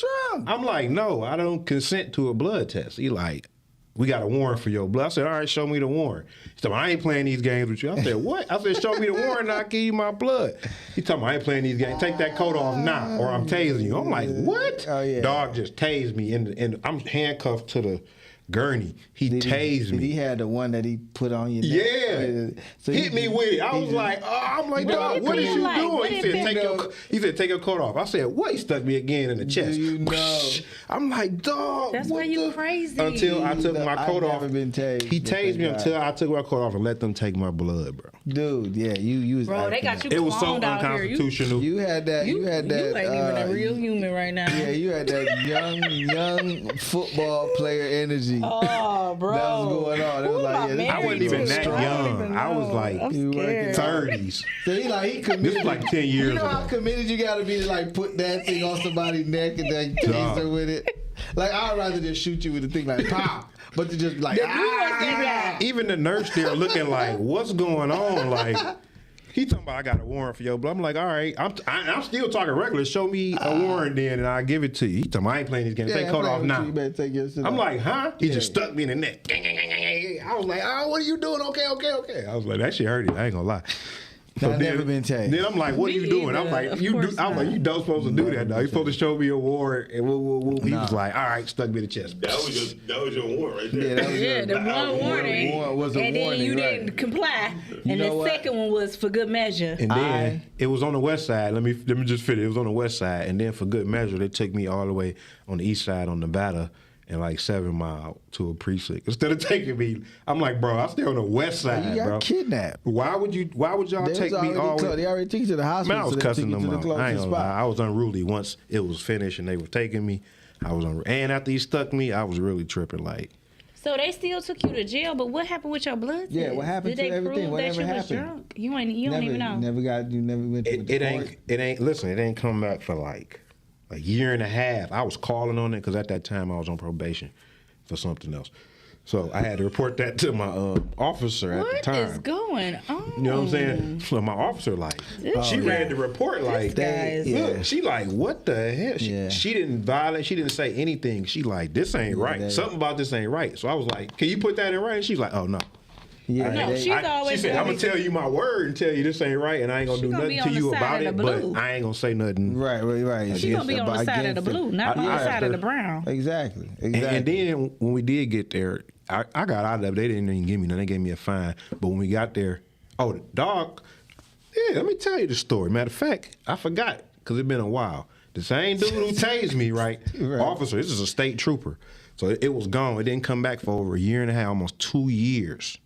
Speaker 5: drunk.
Speaker 4: I'm like, no, I don't consent to a blood test. He like, we got a warrant for your blood. I said, all right, show me the warrant. He said, I ain't playing these games with you. I said, what? I said, show me the warrant and I'll give you my blood. He told me, I ain't playing these games. Take that coat off now or I'm tasing you. I'm like, what?
Speaker 5: Oh, yeah.
Speaker 4: Dog just tased me. And I'm handcuffed to the gurney. He tased me.
Speaker 5: He had the one that he put on your neck.
Speaker 4: Yeah,
Speaker 5: So
Speaker 4: hit me with it. I was like, I'm like, dog, what is you
Speaker 6: like?
Speaker 4: doing?
Speaker 6: What
Speaker 4: He
Speaker 6: it
Speaker 4: said,
Speaker 6: feel
Speaker 4: he said, take your coat off. I said, what? He stuck me again in the chest.
Speaker 5: you know?
Speaker 4: I'm like, dog.
Speaker 6: That's
Speaker 4: what
Speaker 6: why you
Speaker 4: the-"
Speaker 6: crazy.
Speaker 4: Until I took my
Speaker 5: I've
Speaker 4: coat
Speaker 5: never
Speaker 4: off.
Speaker 5: been tased,
Speaker 4: He
Speaker 5: but
Speaker 4: tased me
Speaker 5: thank God.
Speaker 4: until I took my coat off and let them take my blood, bro.
Speaker 5: Dude, yeah, you was
Speaker 6: Bro, they
Speaker 5: acting
Speaker 6: got
Speaker 5: up.
Speaker 6: you
Speaker 4: It was so
Speaker 6: cloned out here.
Speaker 4: unconstitutional.
Speaker 5: You had that. You had that.
Speaker 6: You ain't even a real human right now.
Speaker 5: Yeah, you had that young football player energy. see.
Speaker 6: Oh, bro.
Speaker 5: That was going on. It
Speaker 6: Who
Speaker 5: was
Speaker 6: am
Speaker 5: like,
Speaker 6: I
Speaker 5: yeah, this
Speaker 4: I wasn't even that
Speaker 6: I don't
Speaker 4: young.
Speaker 6: even
Speaker 4: I was
Speaker 6: know.
Speaker 4: like
Speaker 6: I'm scared.
Speaker 4: 30s.
Speaker 5: So he committed.
Speaker 4: This was like 10 years
Speaker 5: You know how
Speaker 4: ago.
Speaker 5: committed you gotta be to like put that thing on somebody's neck and then tase her with it. Like I'd rather just shoot you with the thing like pop, but to just be like
Speaker 4: Even the nurse there looking like, what's going on? Like, he talking about I got a warrant for your blood. I'm like, all right, I'm still talking regular. Show me a warrant then, and I'll give it to you. He talking about I ain't playing these games. Take coat off now.
Speaker 5: You better take your shit
Speaker 4: I'm
Speaker 5: off.
Speaker 4: like, huh? He just stuck me in the neck. I was like, oh, what are you doing? Okay. I was like, that shit hurt it. I ain't gonna lie.
Speaker 5: I've never been tased.
Speaker 4: Then I'm like, what are you
Speaker 6: Me
Speaker 4: doing? I'm
Speaker 6: either,
Speaker 4: like,
Speaker 6: of
Speaker 4: you do.
Speaker 6: course
Speaker 4: I was like,
Speaker 6: not.
Speaker 4: you don't supposed to do that. Though. You supposed to show me a warrant. And he was like, all right, stuck me in the chest.
Speaker 1: That was your warrant right there.
Speaker 5: Yeah, that was
Speaker 6: Yeah,
Speaker 5: your-
Speaker 6: the one warning.
Speaker 5: warrant was a
Speaker 6: and then
Speaker 5: warning,
Speaker 6: you
Speaker 5: right.
Speaker 6: didn't comply. And
Speaker 5: know
Speaker 6: the
Speaker 5: what?
Speaker 6: second one was for good measure.
Speaker 4: And then it was on the west side. Let me just finish. It was on the west side, and then for good measure, they took me all the way on the east side on Nevada, and like 7 Mile to a precinct. Instead of taking me, I'm like, bro, I'm still on the west side,
Speaker 5: You got
Speaker 4: bro.
Speaker 5: kidnapped.
Speaker 4: Why would y'all
Speaker 5: They
Speaker 4: take
Speaker 5: was
Speaker 4: me
Speaker 5: already
Speaker 4: all the way?
Speaker 5: They already took you to the hospital.
Speaker 4: Man, I was
Speaker 5: so they
Speaker 4: cussing
Speaker 5: took you
Speaker 4: them
Speaker 5: to the
Speaker 4: out. I ain't
Speaker 5: closest
Speaker 4: gonna lie.
Speaker 5: spot.
Speaker 4: I was unruly once it was finished and they were taking me. I was and after he stuck me, I was really tripping. Like,
Speaker 6: So they still took you to jail, but what happened with your blood test?
Speaker 5: Yeah, what happened
Speaker 6: Did
Speaker 5: to
Speaker 6: they
Speaker 5: everything?
Speaker 6: prove
Speaker 5: Whatever
Speaker 6: that you was
Speaker 5: happened?
Speaker 6: drunk? You don't even know.
Speaker 5: You never went to
Speaker 4: it
Speaker 5: the
Speaker 4: ain't. Listen, it ain't come back for like a year and a half. I was calling on it because at that time I was on probation for something else. So I had to report that to my officer at the
Speaker 6: What
Speaker 4: time.
Speaker 6: is going on?
Speaker 4: You know what I'm saying? So my officer, like, she read the report, like,
Speaker 6: guy is-
Speaker 4: look, she like, what the hell?
Speaker 5: Yeah.
Speaker 4: She didn't violate, she didn't say anything. She like, this ain't right.
Speaker 5: that-
Speaker 4: Something about this ain't right. So I was like, can you put that in writing? She's like, oh, no.
Speaker 5: Yeah,
Speaker 6: No,
Speaker 5: they-
Speaker 6: she's always
Speaker 4: She said, I'm going to tell you my word and tell you this ain't right, and I ain't going to
Speaker 6: She
Speaker 4: do
Speaker 6: gonna be
Speaker 4: nothing to
Speaker 6: on
Speaker 4: you
Speaker 6: the side
Speaker 4: about
Speaker 6: of
Speaker 4: it,
Speaker 6: the blue.
Speaker 4: but I ain't going to say nothing.
Speaker 5: right.
Speaker 6: She's gonna be on the side of the blue, not on the
Speaker 4: I
Speaker 6: side of
Speaker 4: asked
Speaker 6: the
Speaker 4: her-
Speaker 6: brown.
Speaker 5: Exactly.
Speaker 4: And then when we did get there, I got out of it. They didn't even give me nothing. They gave me a fine. But when we got there, the dog, yeah, let me tell you the story. Matter of fact, I forgot because it's been a while. The same dude who tased me, right? Officer, this is a state trooper. So it was gone. It didn't come back for over a year and a half, almost 2 years.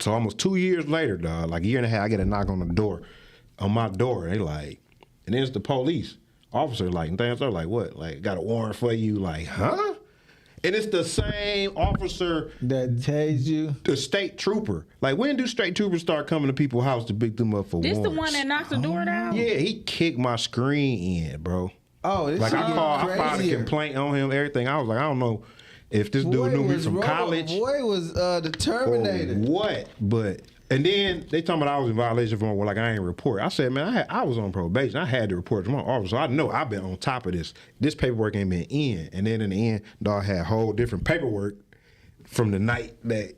Speaker 4: So almost 2 years later, dog, like a year and a half, I get a knock on my door. They like, and then it's the police. Officer like, and they're like, what? Like, got a warrant for you? Like, huh? And it's the same officer,
Speaker 5: that tased you.
Speaker 4: the state trooper. Like, when do state troopers start coming to people's house to pick them up for
Speaker 6: This
Speaker 4: warrants?
Speaker 6: the one that knocked the door down?
Speaker 4: Yeah, he kicked my screen in, bro.
Speaker 5: Oh, this
Speaker 4: Like,
Speaker 5: shit
Speaker 4: I filed a
Speaker 5: crazier.
Speaker 4: complaint on him, everything. I was like, I don't know if this dude knew me
Speaker 5: was
Speaker 4: from college.
Speaker 5: Boy was the Terminator.
Speaker 4: Or what? But and then they told me that I was in violation for like I ain't report. I said, man, I was on probation. I had to report to my officer. So I know I've been on top of this. This paperwork ain't been in. And then in the end, dog had whole different paperwork from the night that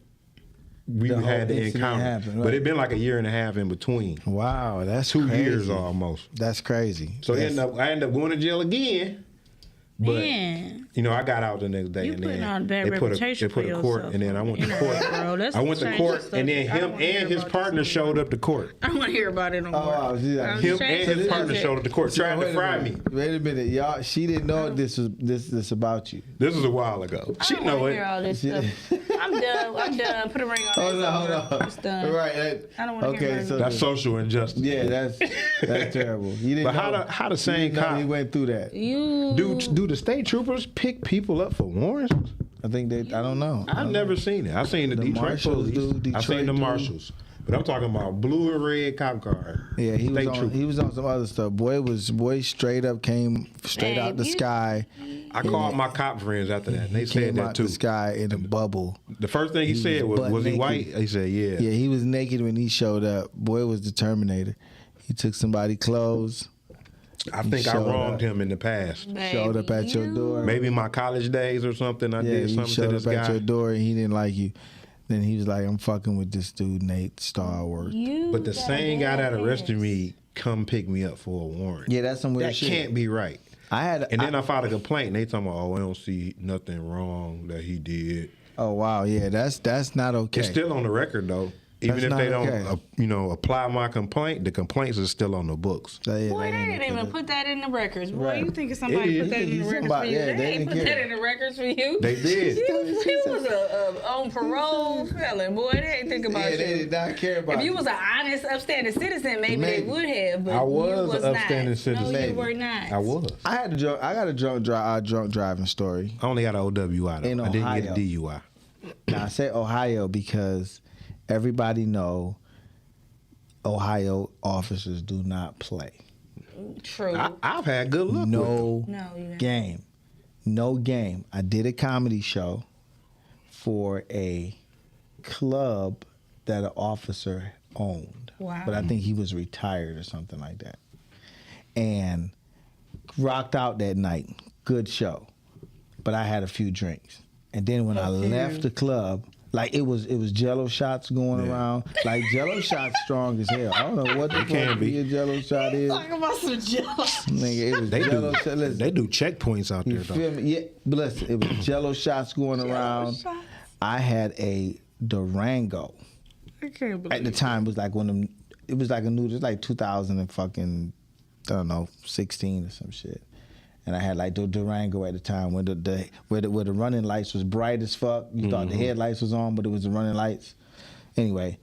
Speaker 4: we
Speaker 5: The whole
Speaker 4: had the
Speaker 5: incident
Speaker 4: encounter.
Speaker 5: happened,
Speaker 4: But
Speaker 5: right.
Speaker 4: it been like a year and a half in between.
Speaker 5: Wow, that's
Speaker 4: 2
Speaker 5: crazy.
Speaker 4: years almost.
Speaker 5: That's crazy.
Speaker 4: So
Speaker 5: That's-
Speaker 4: I ended up going to jail again. But
Speaker 6: Man.
Speaker 4: you know, I got out the next day,
Speaker 6: You
Speaker 4: and
Speaker 6: putting
Speaker 4: then
Speaker 6: on a bad
Speaker 4: they put
Speaker 6: reputation
Speaker 4: a court,
Speaker 6: for
Speaker 4: and then I went to
Speaker 6: yourself
Speaker 4: court.
Speaker 6: on the internet, bro. That's
Speaker 4: I went to
Speaker 6: change
Speaker 4: court,
Speaker 6: your
Speaker 4: and then
Speaker 6: stuff. I
Speaker 4: him
Speaker 6: don't wanna hear
Speaker 4: and his
Speaker 6: about
Speaker 4: partner
Speaker 6: this
Speaker 4: showed up to court.
Speaker 6: I don't want to hear about it no more.
Speaker 5: wow, see that.
Speaker 6: I'm
Speaker 4: Him
Speaker 6: changing
Speaker 4: and his
Speaker 6: the
Speaker 4: partner
Speaker 6: subject.
Speaker 4: showed up to court, trying
Speaker 5: wait
Speaker 4: to
Speaker 5: a
Speaker 4: fry me.
Speaker 5: minute. Wait a minute, y'all. She didn't know this about you.
Speaker 4: This was a while ago. She
Speaker 6: I don't
Speaker 4: know
Speaker 6: wanna
Speaker 4: it.
Speaker 6: hear all this stuff. I'm done. Put a ring on
Speaker 5: Hold
Speaker 6: this.
Speaker 5: on, hold on.
Speaker 6: It's done.
Speaker 5: Right.
Speaker 6: I don't wanna hear
Speaker 5: Okay,
Speaker 6: about
Speaker 5: so
Speaker 6: it.
Speaker 4: That's social injustice.
Speaker 5: yeah, that's terrible. You didn't
Speaker 4: But
Speaker 5: know,
Speaker 4: how the same
Speaker 5: you didn't know
Speaker 4: cop
Speaker 5: he went through that.
Speaker 6: You
Speaker 4: do the state troopers pick people up for warrants?
Speaker 5: I think I don't know.
Speaker 4: I've never seen it. I've seen the Detroit
Speaker 5: marshals
Speaker 4: police.
Speaker 5: do,
Speaker 4: I've seen
Speaker 5: Detroit
Speaker 4: the
Speaker 5: do.
Speaker 4: marshals. But I'm talking about blue and red cop car.
Speaker 5: Yeah, he
Speaker 4: State
Speaker 5: was on.
Speaker 4: trooper.
Speaker 5: He was on some other stuff. Boy straight up came straight
Speaker 6: Man,
Speaker 5: out the
Speaker 6: you-
Speaker 5: sky.
Speaker 4: I called my cop friends after that, and they said
Speaker 5: Came
Speaker 4: that
Speaker 5: out
Speaker 4: too.
Speaker 5: the sky in a bubble.
Speaker 4: The first thing he said
Speaker 5: was
Speaker 4: was
Speaker 5: butt
Speaker 4: he
Speaker 5: naked.
Speaker 4: white? He said, yeah.
Speaker 5: Yeah, he was naked when he showed up. Boy was the Terminator. He took somebody's clothes,
Speaker 4: I think I
Speaker 5: showed
Speaker 4: wronged
Speaker 5: up.
Speaker 4: him in the past.
Speaker 5: showed up at your door.
Speaker 4: Maybe my college days or something. I
Speaker 5: Yeah,
Speaker 4: did
Speaker 5: he
Speaker 4: something to
Speaker 5: showed
Speaker 4: this
Speaker 5: up at
Speaker 4: guy.
Speaker 5: your door and he didn't like you. Then he was like, "I'm fucking with this dude, Nate Starworth."
Speaker 4: But the same guy that arrested me come pick me up for a warrant.
Speaker 5: Yeah, that's some weird
Speaker 4: That
Speaker 5: shit.
Speaker 4: can't be right.
Speaker 5: I had,
Speaker 4: And then I filed a complaint, and they told me, "Oh, we don't see nothing wrong that he did."
Speaker 5: oh wow, yeah, that's not okay.
Speaker 4: It's still on the record though. Even
Speaker 5: That's
Speaker 4: if they
Speaker 5: not
Speaker 4: don't,
Speaker 5: okay.
Speaker 4: apply my complaint, the complaints are still on the books.
Speaker 5: Yeah,
Speaker 6: Boy,
Speaker 5: that
Speaker 6: they
Speaker 5: ain't
Speaker 6: didn't
Speaker 5: okay.
Speaker 6: even put that in the records. Boy,
Speaker 5: Right.
Speaker 6: you thinking somebody
Speaker 4: It
Speaker 6: put that
Speaker 5: is.
Speaker 6: in the records for
Speaker 5: Somebody-
Speaker 6: you?
Speaker 5: yeah,
Speaker 6: they
Speaker 5: they
Speaker 6: ain't
Speaker 5: didn't
Speaker 6: put that
Speaker 5: care.
Speaker 6: in the records for you.
Speaker 4: They did.
Speaker 6: He was a on parole felon. Boy, they ain't think about
Speaker 5: Yeah,
Speaker 6: you.
Speaker 5: they did not care about
Speaker 6: If you was an honest, upstanding citizen, maybe they
Speaker 5: Maybe.
Speaker 6: would have. But
Speaker 4: I was
Speaker 6: you was
Speaker 4: an
Speaker 6: not.
Speaker 4: upstanding citizen.
Speaker 6: No,
Speaker 5: Maybe.
Speaker 6: you were not.
Speaker 4: I was.
Speaker 5: I got a drunk driving story.
Speaker 4: I only got an OWI though.
Speaker 5: In
Speaker 4: I didn't get
Speaker 5: Ohio.
Speaker 4: a DUI.
Speaker 5: Now I say Ohio because everybody know Ohio officers do not play.
Speaker 6: True.
Speaker 4: I've had good luck with them.
Speaker 5: No
Speaker 6: No, you haven't.
Speaker 5: game. No game. I did a comedy show for a club that an officer owned.
Speaker 6: Wow.
Speaker 5: But I think he was retired or something like that. And rocked out that night. Good show. But I had a few drinks. And then when I left the club, like it was Jello shots going around. Like Jello shots strong as hell. I don't know what the
Speaker 4: can
Speaker 5: fuck
Speaker 4: be.
Speaker 5: a Jello shot is.
Speaker 6: Talk about some jealous.
Speaker 5: Nigga, it was
Speaker 4: They
Speaker 5: Jello
Speaker 4: do.
Speaker 5: shot. Listen,
Speaker 4: They do checkpoints out
Speaker 5: you
Speaker 4: there though.
Speaker 5: feel me? Yeah, but listen, it was Jello shots going around.
Speaker 6: shots.
Speaker 5: I had a Durango.
Speaker 6: I can't believe
Speaker 5: At the time, it was like one of them. It was like a new. It was like 2000 and fucking, I don't know, 16 or some shit. And I had like the Durango at the time where the running lights was bright as fuck. You thought the headlights was on, but it was the running lights. Anyway,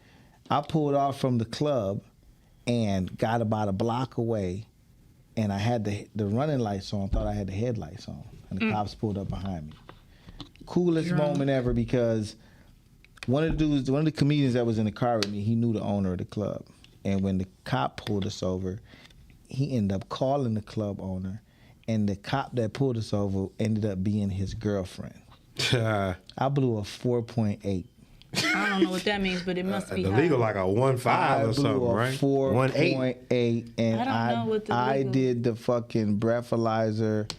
Speaker 5: I pulled off from the club and got about a block away, and I had the running lights on. Thought I had the headlights on, and the cops pulled up behind me. Coolest moment ever because one of the comedians that was in the car with me, he knew the owner of the club, and when the cop pulled us over, he ended up calling the club owner. And the cop that pulled us over ended up being his girlfriend. I blew a 4.8.
Speaker 6: I don't know what that means, but it must be
Speaker 4: The
Speaker 6: high.
Speaker 4: legal like a 1.5
Speaker 5: I
Speaker 4: or
Speaker 5: blew
Speaker 4: something,
Speaker 5: a
Speaker 4: right?
Speaker 5: 4.8, and
Speaker 6: I don't know what the
Speaker 5: I
Speaker 6: legal-
Speaker 5: did the fucking breathalyzer.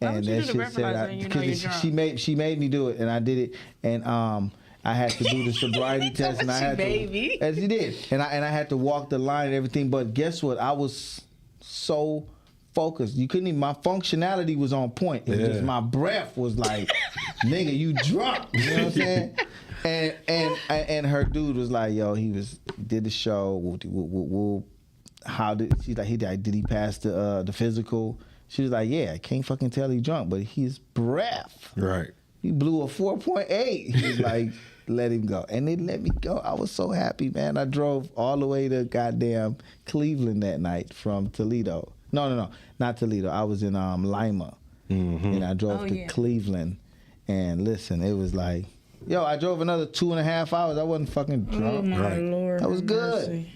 Speaker 6: Why would
Speaker 5: And
Speaker 6: you
Speaker 5: that
Speaker 6: do the
Speaker 5: shit said
Speaker 6: breathalyzer and you know you're
Speaker 5: because
Speaker 6: drunk?
Speaker 5: she made me do it, and I did it, and I had to do the sobriety test, and I had
Speaker 6: baby.
Speaker 5: to, as he did, and I had to walk the line and everything. But guess what? I was so focused. You couldn't even. My functionality was on point. It was just my breath was like, "Nigga, you drunk." You know what I'm saying? And her dude was like, "Yo, did the show. How did she's like? Did he pass the physical?" She was like, "Yeah, I can't fucking tell he drunk, but his breath."
Speaker 4: Right.
Speaker 5: He blew a 4.8. He was like, let him go. And they let me go. I was so happy, man. I drove all the way to goddamn Cleveland that night from Toledo. No, not Toledo. I was in Lima. And I drove to Cleveland. And listen, it was like, I drove another 2.5 hours. I wasn't fucking drunk.
Speaker 6: Oh my
Speaker 4: Right.
Speaker 6: Lord.
Speaker 5: That was
Speaker 6: have
Speaker 5: good.
Speaker 6: mercy.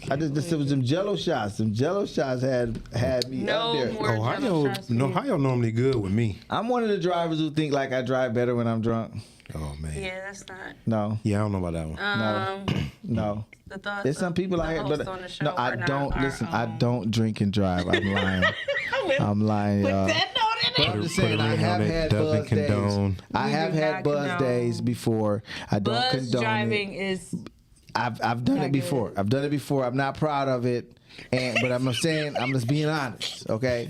Speaker 5: I just, this was them Jello shots. Them Jello shots had me
Speaker 6: No
Speaker 5: up there.
Speaker 6: more Jello shots for you.
Speaker 4: Ohio normally good with me.
Speaker 5: I'm one of the drivers who think like I drive better when I'm drunk.
Speaker 4: Oh man.
Speaker 6: Yeah, that's not.
Speaker 5: No,
Speaker 4: Yeah, I don't know about that one.
Speaker 5: no.
Speaker 6: The thoughts
Speaker 5: There's some
Speaker 6: of
Speaker 5: people
Speaker 6: the
Speaker 5: out here,
Speaker 6: hosts
Speaker 5: but
Speaker 6: on the show
Speaker 5: no, I
Speaker 6: are not
Speaker 5: don't
Speaker 6: our
Speaker 5: listen. I
Speaker 6: own.
Speaker 5: don't drink and drive. I'm lying. I'm lying, y'all.
Speaker 6: That note in
Speaker 5: But
Speaker 6: it.
Speaker 5: I'm just saying, I
Speaker 4: Put a ring
Speaker 5: have
Speaker 4: on it,
Speaker 5: had
Speaker 4: doesn't
Speaker 5: buzz
Speaker 4: condone.
Speaker 5: days. I
Speaker 6: We
Speaker 5: have
Speaker 6: do
Speaker 5: had
Speaker 6: not
Speaker 5: buzz
Speaker 6: condone.
Speaker 5: days before. I don't
Speaker 6: Buzz
Speaker 5: condone
Speaker 6: driving
Speaker 5: it.
Speaker 6: is
Speaker 5: I've done
Speaker 6: not
Speaker 5: it before.
Speaker 6: good.
Speaker 5: I've done it before. I'm not proud of it, but I'm saying I'm just being honest. Okay,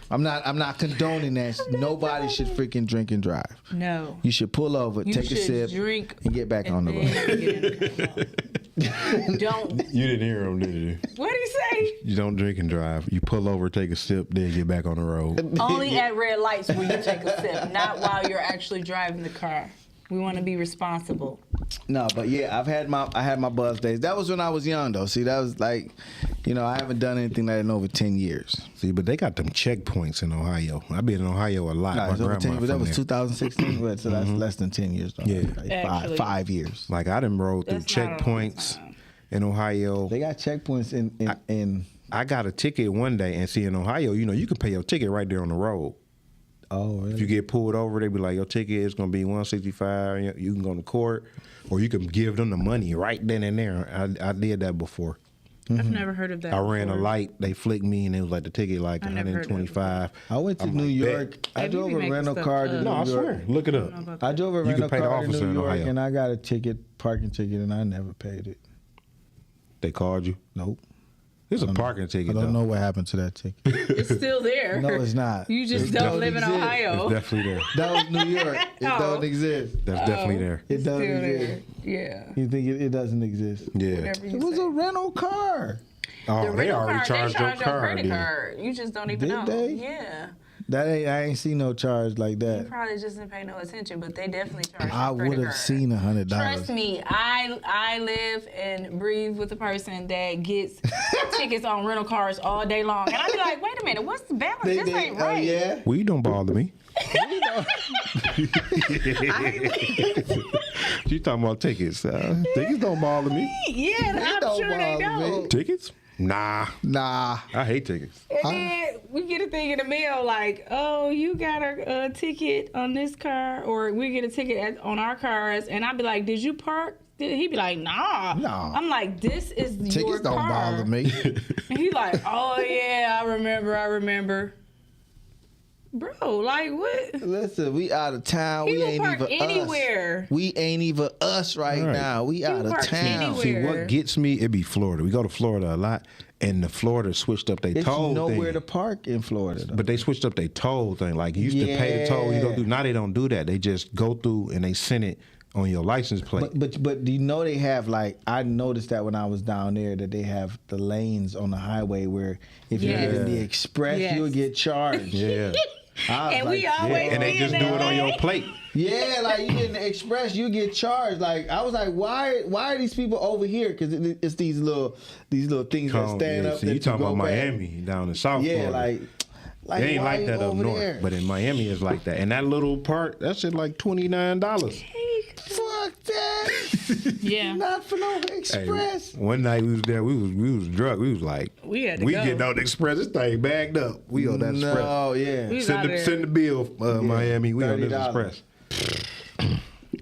Speaker 5: I'm not condoning that. Nobody should freaking drink and drive.
Speaker 6: no.
Speaker 5: You should pull over,
Speaker 6: You
Speaker 5: take a
Speaker 6: should
Speaker 5: sip,
Speaker 6: drink
Speaker 5: and get back on the road.
Speaker 6: then get in the car. Don't.
Speaker 4: You didn't hear him, did you?
Speaker 6: What do you say?
Speaker 4: You don't drink and drive. You pull over, take a sip, then get back on the road.
Speaker 6: Only at red lights will you take a sip, not while you're actually driving the car. We want to be responsible.
Speaker 5: No, but yeah, I had my buzz days. That was when I was young though. See, that was like, I haven't done anything like that in over 10 years.
Speaker 4: See, but they got them checkpoints in Ohio. I've been in Ohio a lot.
Speaker 5: No,
Speaker 4: My
Speaker 5: it's over 10,
Speaker 4: grandma
Speaker 5: but that
Speaker 4: from
Speaker 5: was
Speaker 4: there.
Speaker 5: 2016, so that's less than 10 years though.
Speaker 4: Yeah.
Speaker 5: Like
Speaker 6: Actually.
Speaker 5: five years.
Speaker 4: Like I done rode through
Speaker 6: That's not a long
Speaker 4: checkpoints
Speaker 6: time.
Speaker 4: in Ohio.
Speaker 5: They got checkpoints in
Speaker 4: I got a ticket one day, and see in Ohio, you can pay your ticket right there on the road.
Speaker 5: Oh, really?
Speaker 4: If you get pulled over, they be like, your ticket is gonna be $165. You can go to court, or you can give them the money right then and there. I did that before.
Speaker 6: I've never heard of that.
Speaker 4: I ran a
Speaker 6: before.
Speaker 4: light. They flicked me, and it was like the ticket like
Speaker 6: I never heard of that before.
Speaker 4: $125.
Speaker 5: I went to
Speaker 4: I'm
Speaker 5: New
Speaker 4: like,
Speaker 5: York. I
Speaker 6: Maybe you
Speaker 5: drove
Speaker 6: be
Speaker 5: a
Speaker 6: making
Speaker 5: rental
Speaker 6: stuff
Speaker 5: car to
Speaker 6: up.
Speaker 5: New
Speaker 4: No, I
Speaker 5: York.
Speaker 4: swear. Look it up.
Speaker 5: I drove a
Speaker 4: You can
Speaker 5: rental
Speaker 4: pay the
Speaker 5: car to
Speaker 4: officer
Speaker 5: New
Speaker 4: in
Speaker 5: York,
Speaker 4: Ohio.
Speaker 5: and I got a parking ticket, and I never paid it.
Speaker 4: They called you.
Speaker 5: Nope.
Speaker 4: It's a parking
Speaker 5: I
Speaker 4: ticket.
Speaker 5: don't
Speaker 4: though.
Speaker 5: know what happened to that ticket.
Speaker 6: It's still there.
Speaker 5: No, it's not.
Speaker 6: You just
Speaker 5: It
Speaker 6: don't live in
Speaker 5: exist.
Speaker 6: Ohio.
Speaker 4: It's definitely there.
Speaker 5: That was New York. It
Speaker 6: Oh.
Speaker 5: don't exist.
Speaker 4: That's definitely there.
Speaker 5: It
Speaker 6: It's
Speaker 5: don't
Speaker 6: still
Speaker 5: exist.
Speaker 6: there. Yeah.
Speaker 5: You think it doesn't exist?
Speaker 4: Yeah.
Speaker 6: Whatever you
Speaker 5: It was
Speaker 6: say.
Speaker 5: a rental car.
Speaker 4: Oh,
Speaker 6: The
Speaker 4: they
Speaker 6: rental
Speaker 4: already
Speaker 6: car,
Speaker 4: charged
Speaker 6: they
Speaker 4: your
Speaker 6: charge
Speaker 4: car.
Speaker 6: credit
Speaker 4: then.
Speaker 6: card. You just don't even
Speaker 5: Did
Speaker 6: know.
Speaker 5: they?
Speaker 6: Yeah.
Speaker 5: I ain't seen no charge like
Speaker 6: You
Speaker 5: that.
Speaker 6: probably just didn't pay no attention, but they definitely charge
Speaker 5: I
Speaker 6: your credit
Speaker 5: would have
Speaker 6: card.
Speaker 5: seen $100.
Speaker 6: Trust me, I live and breathe with a person that gets tickets on rental cars all day long, and I be like, wait a minute, what's the balance? This ain't right.
Speaker 5: Oh yeah.
Speaker 4: Weed don't bother me. You talking about tickets? Tickets don't bother me.
Speaker 6: Yeah, I'm
Speaker 5: don't
Speaker 6: sure they
Speaker 5: bother me.
Speaker 6: don't.
Speaker 4: Tickets? Nah,
Speaker 5: Nah.
Speaker 4: I hate tickets.
Speaker 6: And then we get a thing in the mail like, oh, you got a ticket on this car, or we get a ticket on our cars, and I'd be like, did you park? He'd be like, nah.
Speaker 5: Nah.
Speaker 6: I'm like, this is your
Speaker 5: Tickets don't
Speaker 6: car.
Speaker 5: bother me.
Speaker 6: And he like, oh yeah, I remember. Bro, like what?
Speaker 5: Listen, we out of town.
Speaker 6: He
Speaker 5: We
Speaker 6: will
Speaker 5: ain't
Speaker 6: park
Speaker 5: even
Speaker 6: anywhere.
Speaker 5: us. We ain't even us right
Speaker 4: Right.
Speaker 5: now. We out of
Speaker 6: park
Speaker 5: town.
Speaker 6: anywhere.
Speaker 4: See, what gets me, it be Florida. We go to Florida a lot, and the Florida switched up their
Speaker 5: It's
Speaker 4: toll
Speaker 5: nowhere
Speaker 4: thing.
Speaker 5: to park in Florida. Though.
Speaker 4: But they switched up their toll thing. Like you used to pay the toll, you go
Speaker 5: Yeah.
Speaker 4: through. Now they don't do that. They just go through and they send it on your license plate.
Speaker 5: But do you know they have like I noticed that when I was down there that they have the lanes on the highway where if you get in the express
Speaker 6: Yes.
Speaker 5: you'll get charged.
Speaker 4: yeah.
Speaker 5: I was
Speaker 6: And we
Speaker 5: like,
Speaker 6: always
Speaker 4: And they
Speaker 6: be
Speaker 4: just
Speaker 6: in
Speaker 4: do it on
Speaker 6: LA.
Speaker 4: your plate.
Speaker 5: yeah, like you get in the express you get charged. Like I was like, why are these people over here? Because it's these little things that stand up.
Speaker 4: See,
Speaker 5: that
Speaker 4: you talking
Speaker 5: go
Speaker 4: about
Speaker 5: back.
Speaker 4: Miami down in South
Speaker 5: Yeah,
Speaker 4: Florida.
Speaker 5: like
Speaker 4: They ain't
Speaker 5: why
Speaker 4: like
Speaker 5: you
Speaker 4: that up
Speaker 5: over
Speaker 4: north,
Speaker 5: there?
Speaker 4: but in Miami it's like that. And that little part, that shit like $29.
Speaker 5: Fuck that.
Speaker 6: Yeah.
Speaker 5: Not for no
Speaker 4: Hey,
Speaker 5: express.
Speaker 4: one night we was there, we was drunk. We was like,
Speaker 6: We had to
Speaker 4: we
Speaker 6: go.
Speaker 4: getting on the express. This thing bagged up. We on that express.
Speaker 5: No, yeah.
Speaker 6: We was out there.
Speaker 4: Send the bill, Miami. We on this
Speaker 5: $30.
Speaker 4: express.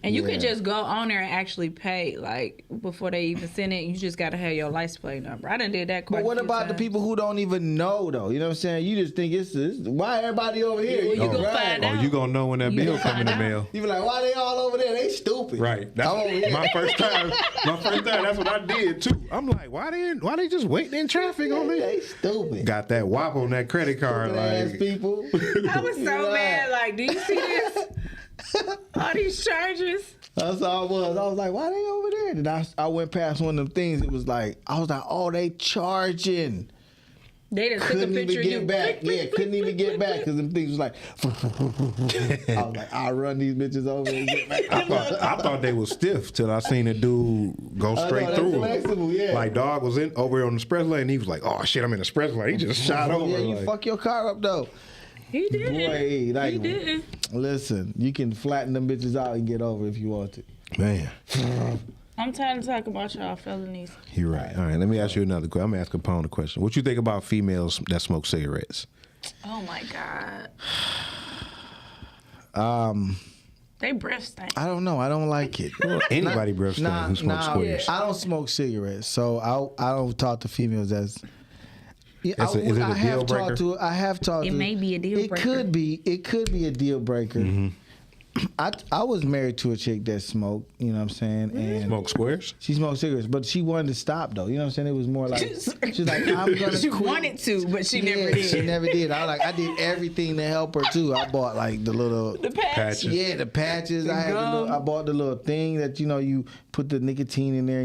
Speaker 6: And you
Speaker 5: Yeah.
Speaker 6: can just go on there and actually pay, like, before they even send it. You just got to have your license plate number. I done did that quite
Speaker 5: But what
Speaker 6: a few
Speaker 5: about the
Speaker 6: times.
Speaker 5: people who don't even know though? You know what I'm saying? You just think it's why everybody over here?
Speaker 6: Well, you
Speaker 5: go
Speaker 6: gonna find out.
Speaker 4: Oh, you gonna know when that
Speaker 6: You
Speaker 4: bill
Speaker 6: gonna
Speaker 4: come in the
Speaker 6: find out.
Speaker 4: mail.
Speaker 5: You be like, why they all over there? They stupid.
Speaker 4: Right. That's
Speaker 5: I'm over here.
Speaker 4: my first time. That's what I did too. I'm like, why they just waiting in traffic on
Speaker 5: They
Speaker 4: me?
Speaker 5: stupid.
Speaker 4: Got that wop on that credit card.
Speaker 5: Stupid ass
Speaker 4: Like,
Speaker 5: people.
Speaker 6: I was so
Speaker 5: Right.
Speaker 6: mad. Like, do you see this? All these charges.
Speaker 5: That's all it was. I was like, why they over there? Then I went past one of them things. It was like, I was like, oh, they charging.
Speaker 6: They just took a
Speaker 5: Couldn't
Speaker 6: picture
Speaker 5: even
Speaker 6: of you.
Speaker 5: get back. Yeah, couldn't even get back because them things was like. I was like, I'll run these bitches over and get back.
Speaker 4: I thought they was stiff till I seen a dude go straight
Speaker 5: that's
Speaker 4: through
Speaker 5: flexible,
Speaker 4: them.
Speaker 5: yeah.
Speaker 4: Like dog was in over on the express lane. And he was like, oh shit, I'm in the express lane. He just shot over.
Speaker 5: Yeah, you
Speaker 4: like,
Speaker 5: fuck your car up though.
Speaker 6: He did.
Speaker 5: Boy, like,
Speaker 6: He did.
Speaker 5: listen, you can flatten them bitches out and get over if you want to.
Speaker 4: man,
Speaker 6: I'm tired of talking about y'all felonies.
Speaker 4: you're right. All right, let me ask you another question. I'm gonna ask Capone a question. What you think about females that smoke cigarettes?
Speaker 6: Oh my God.
Speaker 5: Um,
Speaker 6: They breath stink.
Speaker 5: I don't know. I don't like it.
Speaker 4: Anybody breath stink who smokes squares.
Speaker 5: I don't smoke cigarettes, so I don't talk to females that's. Yeah,
Speaker 4: Is it a deal breaker?
Speaker 5: I have talked
Speaker 6: It
Speaker 5: to.
Speaker 6: may be a deal
Speaker 5: It
Speaker 6: breaker.
Speaker 5: could be. It could be a deal breaker.
Speaker 4: Mm-hmm.
Speaker 5: I was married to a chick that smoked. You know what I'm saying? And
Speaker 4: Smoke squares?
Speaker 5: she smoked cigarettes, but she wanted to stop though. You know what I'm saying? It was more like she's like, I'm gonna
Speaker 6: She
Speaker 5: quit.
Speaker 6: wanted to, but she
Speaker 5: Yeah,
Speaker 6: never did.
Speaker 5: She never did. I did everything to help her too. I bought like the little
Speaker 6: The patch.
Speaker 4: Patches.
Speaker 5: yeah, the patches.
Speaker 6: The
Speaker 5: I had
Speaker 6: gum.
Speaker 5: I bought the little thing that you put the nicotine in there.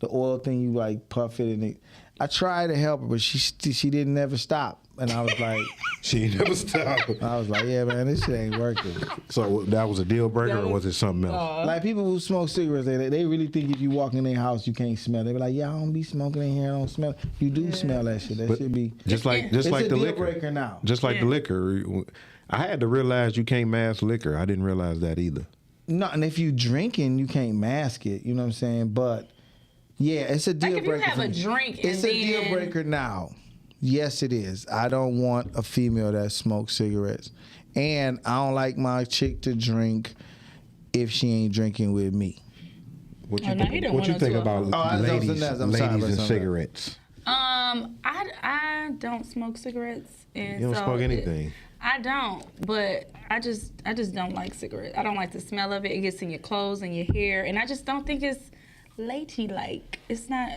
Speaker 5: The oil thing you like puff it in it. I tried to help her, but she didn't never stop. And I was like,
Speaker 4: She never stopped.
Speaker 5: yeah, man, this shit ain't working.
Speaker 4: So that was a deal breaker, or was it something else?
Speaker 5: Like people who smoke cigarettes, they really think if you walk in their house you can't smell. They be like, yeah, I don't be smoking in here. I don't smell. You do smell that shit. That
Speaker 4: But
Speaker 5: should be.
Speaker 4: Just like
Speaker 5: It's
Speaker 4: the
Speaker 5: a deal
Speaker 4: liquor.
Speaker 5: breaker now.
Speaker 4: Just like the liquor. I had to realize you can't mask liquor. I didn't realize that either.
Speaker 5: No, and if you drinking, you can't mask it. You know what I'm saying? But yeah, it's a deal
Speaker 6: if you
Speaker 5: breaker.
Speaker 6: have
Speaker 5: for
Speaker 6: a
Speaker 5: me.
Speaker 6: drink and
Speaker 5: it's a deal
Speaker 6: then-
Speaker 5: breaker now. Yes, it is. I don't want a female that smokes cigarettes, and I don't like my chick to drink if she ain't drinking with me.
Speaker 4: What
Speaker 6: Oh, no, he didn't
Speaker 4: what you
Speaker 6: want
Speaker 4: think
Speaker 6: us to-
Speaker 4: about
Speaker 5: I was
Speaker 4: ladies,
Speaker 5: something else. I'm sorry,
Speaker 4: ladies
Speaker 5: but
Speaker 4: and
Speaker 5: something else.
Speaker 4: cigarettes?
Speaker 6: I don't smoke cigarettes. And
Speaker 4: You don't
Speaker 6: so
Speaker 4: smoke anything.
Speaker 6: I don't, but I just don't like cigarettes. I don't like the smell of it. It gets in your clothes and your hair, and I just don't think it's ladylike. It's not.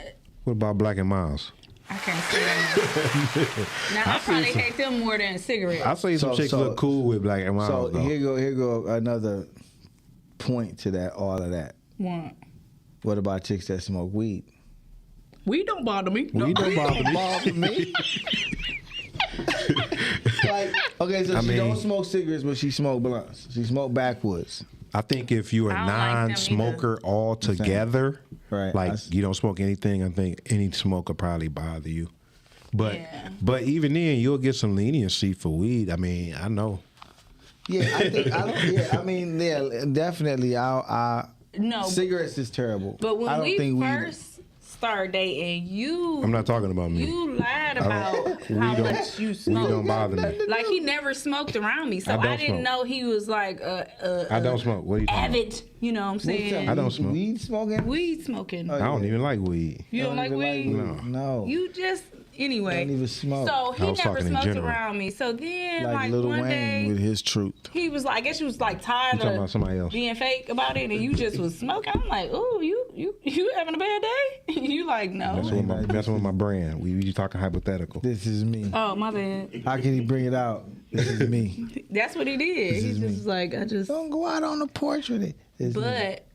Speaker 4: What about Black and Miles?
Speaker 6: I can't say that. Now, I probably hate them more than cigarettes.
Speaker 4: I say some chicks look cool with black and white.
Speaker 5: So here go another point to that. All of that.
Speaker 6: What?
Speaker 5: What about chicks that smoke weed?
Speaker 6: Weed don't bother me.
Speaker 4: Weed don't bother
Speaker 5: me. Like, okay, so she don't smoke cigarettes, but she smoke blunts. She smoke backwoods.
Speaker 4: I think if you're a
Speaker 6: I don't like them
Speaker 4: non-smoker altogether,
Speaker 5: Right.
Speaker 4: like you don't smoke anything, I think any smoke will probably bother you. But but even then, you'll get some leniency for weed. I mean, I know.
Speaker 5: Yeah, I think definitely.
Speaker 6: No,
Speaker 5: Cigarettes is terrible.
Speaker 6: but when
Speaker 5: I don't
Speaker 6: we
Speaker 5: think
Speaker 6: first started dating, you
Speaker 4: I'm not talking about me.
Speaker 6: you lied about how much you
Speaker 4: Weed
Speaker 6: smoked.
Speaker 4: don't bother me.
Speaker 6: Like he never smoked around me, so
Speaker 4: I don't
Speaker 6: I didn't
Speaker 4: smoke.
Speaker 6: know he was like
Speaker 4: I don't smoke. What are you talking about?
Speaker 6: avid. You know what I'm saying?
Speaker 4: I don't smoke.
Speaker 5: Weed smoking?
Speaker 6: Weed smoking.
Speaker 4: I don't even like weed.
Speaker 6: You don't like weed?
Speaker 5: No.
Speaker 6: You just anyway.
Speaker 5: Don't even smoke.
Speaker 6: So
Speaker 4: I
Speaker 6: he
Speaker 4: was
Speaker 6: never
Speaker 4: talking in
Speaker 6: smoked
Speaker 4: general.
Speaker 6: around me. So then,
Speaker 5: like
Speaker 6: like
Speaker 5: Lil
Speaker 6: one
Speaker 5: Wayne
Speaker 6: day,
Speaker 5: with his truth.
Speaker 6: he was like, I guess he was like tired
Speaker 4: You talking about
Speaker 6: of
Speaker 4: somebody else?
Speaker 6: being fake about it, and you just was smoking. I'm like, ooh, you having a bad day? You like, no.
Speaker 4: Messing with my brand. We talking hypothetical.
Speaker 5: This is me.
Speaker 6: Oh, my bad.
Speaker 5: How can he bring it out? This is me.
Speaker 6: That's what he did. He just was like, I just.
Speaker 5: Don't go out on the porch with it. It's me.
Speaker 6: But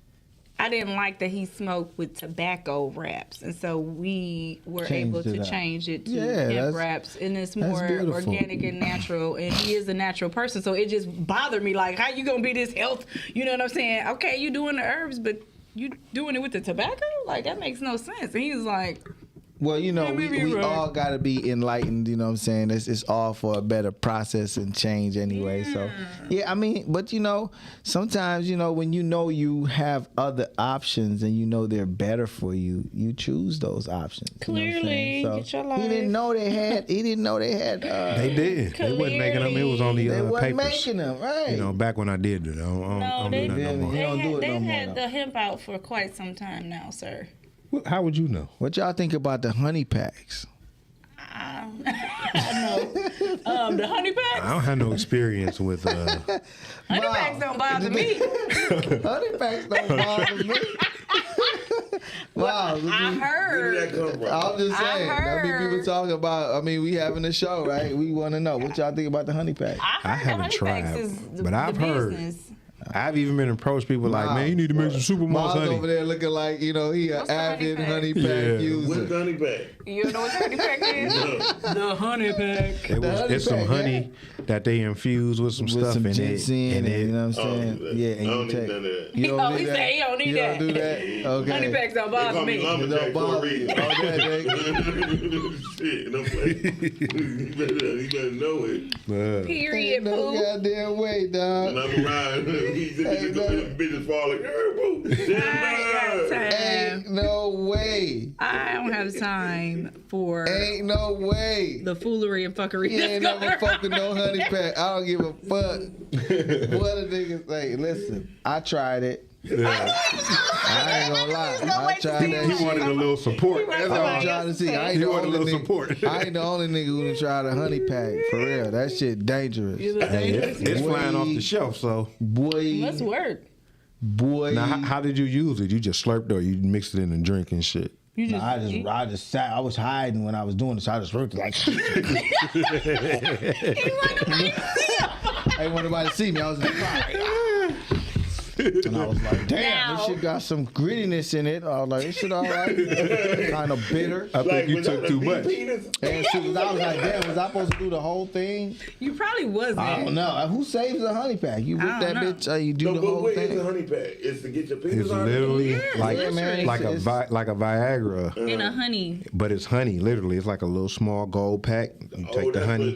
Speaker 6: I didn't like that he smoked with tobacco wraps, and so we were
Speaker 5: Changed
Speaker 6: able
Speaker 5: it
Speaker 6: to
Speaker 5: up.
Speaker 6: change it to
Speaker 5: Yeah,
Speaker 6: hemp
Speaker 5: that's-
Speaker 6: wraps, and it's
Speaker 5: that's
Speaker 6: more
Speaker 5: beautiful.
Speaker 6: organic and natural. And he is a natural person, so it just bothered me. Like, how you gonna be this health? You know what I'm saying? Okay, you doing the herbs, but you doing it with the tobacco? Like that makes no sense. And he was like,
Speaker 5: Well, you know,
Speaker 6: Maybe
Speaker 5: we
Speaker 6: right.
Speaker 5: all got to be enlightened, you know what I'm saying? It's all for a better process and change anyway. So, yeah, I mean, but, you know, sometimes, you know, when you know you have other options and you know they're better for you, you choose those options. You know what I'm
Speaker 6: Clearly,
Speaker 5: saying? So,
Speaker 6: get your
Speaker 5: he didn't know they had,
Speaker 4: They did. They wasn't making them. It was on the
Speaker 5: they wasn't
Speaker 4: papers.
Speaker 5: making them, right?
Speaker 4: You know, back when I did it. I don't do that no more.
Speaker 5: He don't do it
Speaker 6: they've
Speaker 5: no more,
Speaker 6: had
Speaker 5: though.
Speaker 6: the hemp out for quite some time now, sir.
Speaker 4: How would you know?
Speaker 5: What y'all think about the honey packs?
Speaker 6: I know. The honey packs.
Speaker 4: I don't have no experience with.
Speaker 6: Honey packs don't bother me.
Speaker 5: Honey packs don't bother me. Wow.
Speaker 6: I heard.
Speaker 5: I'm just saying. I mean,
Speaker 6: heard.
Speaker 5: people talking about. I mean, we having a show, right? We want to know what y'all think about the honey pack.
Speaker 4: I haven't tried, but I've heard.
Speaker 6: Business.
Speaker 4: I've even been approached people like, man, you need to make some Super Moss
Speaker 5: Miles
Speaker 4: honey.
Speaker 5: over there looking like he an
Speaker 6: What's the
Speaker 5: avid
Speaker 6: honey
Speaker 5: honey
Speaker 6: pack?
Speaker 5: pack
Speaker 4: Yeah.
Speaker 5: user.
Speaker 7: What's the honey pack?
Speaker 6: You know what the honey pack is? The honey pack.
Speaker 4: It's some
Speaker 5: pack,
Speaker 4: honey that they infuse with some
Speaker 5: With
Speaker 4: stuff
Speaker 5: some
Speaker 4: in
Speaker 5: ginseng,
Speaker 4: it,
Speaker 5: and you know what I'm
Speaker 7: I don't
Speaker 5: saying?
Speaker 7: do that.
Speaker 5: Yeah,
Speaker 7: I
Speaker 5: and
Speaker 7: don't
Speaker 5: you
Speaker 7: need
Speaker 5: take.
Speaker 7: none of that.
Speaker 5: You don't
Speaker 6: Oh,
Speaker 5: need
Speaker 6: he
Speaker 5: that.
Speaker 6: said he don't need
Speaker 5: you
Speaker 6: that.
Speaker 5: don't do that. Okay.
Speaker 6: Honey packs don't
Speaker 7: They
Speaker 6: bother
Speaker 7: call me
Speaker 6: me.
Speaker 7: lumberjack for a
Speaker 5: bother
Speaker 7: reason.
Speaker 5: you. Okay,
Speaker 7: Shit, no play. You better know it.
Speaker 6: Period,
Speaker 5: Ain't no
Speaker 6: poo.
Speaker 5: goddamn way, dog.
Speaker 7: When I'm around, he said, bitches fall like,
Speaker 6: I ain't got
Speaker 5: Ain't
Speaker 6: time.
Speaker 5: no way.
Speaker 6: I don't have time for
Speaker 5: Ain't no way.
Speaker 6: the foolery and fuckery.
Speaker 5: You ain't
Speaker 6: that's
Speaker 5: never
Speaker 6: going
Speaker 5: fucking no honey pack. I don't give a fuck what a nigga say. Listen, I tried it. I ain't gonna lie. I
Speaker 6: wait to
Speaker 5: tried
Speaker 6: see
Speaker 5: that
Speaker 6: it.
Speaker 4: He
Speaker 5: shit.
Speaker 4: wanted a little support. That's all.
Speaker 5: I'm trying to see. I ain't
Speaker 4: He
Speaker 5: the
Speaker 4: wanted a
Speaker 5: only
Speaker 4: little
Speaker 5: nigga.
Speaker 4: support.
Speaker 5: I ain't the only nigga who done tried a honey pack. For real, that shit dangerous.
Speaker 4: Hey, it's flying off the shelf. So
Speaker 5: Boy,
Speaker 6: Let's work.
Speaker 5: boy.
Speaker 4: now, how did you use it? You just slurped or you mixed it in a drink and shit?
Speaker 6: You
Speaker 5: Nah, I just sat. I was hiding when I was doing this. I just worked like. I didn't want nobody to see me. I was like, and I was like, damn, this shit got some grittiness in it. I was like, this shit all right. Kind of bitter.
Speaker 4: I think you took too much.
Speaker 5: And shit, I was like, damn, was I supposed to do the whole thing?
Speaker 6: You probably wasn't.
Speaker 5: I don't know. Who saves a honey pack? You whip
Speaker 6: I
Speaker 5: that
Speaker 6: don't know.
Speaker 5: bitch, you do
Speaker 7: No,
Speaker 5: the
Speaker 7: but
Speaker 5: whole
Speaker 7: what is a
Speaker 5: thing.
Speaker 7: honey pack? It's to get your penis
Speaker 4: It's
Speaker 7: on.
Speaker 4: literally like
Speaker 5: Yeah, man,
Speaker 4: like
Speaker 5: it's-
Speaker 4: a Viagra,
Speaker 6: In a honey.
Speaker 4: but it's honey. Literally, it's like a little small gold pack. You take the honey.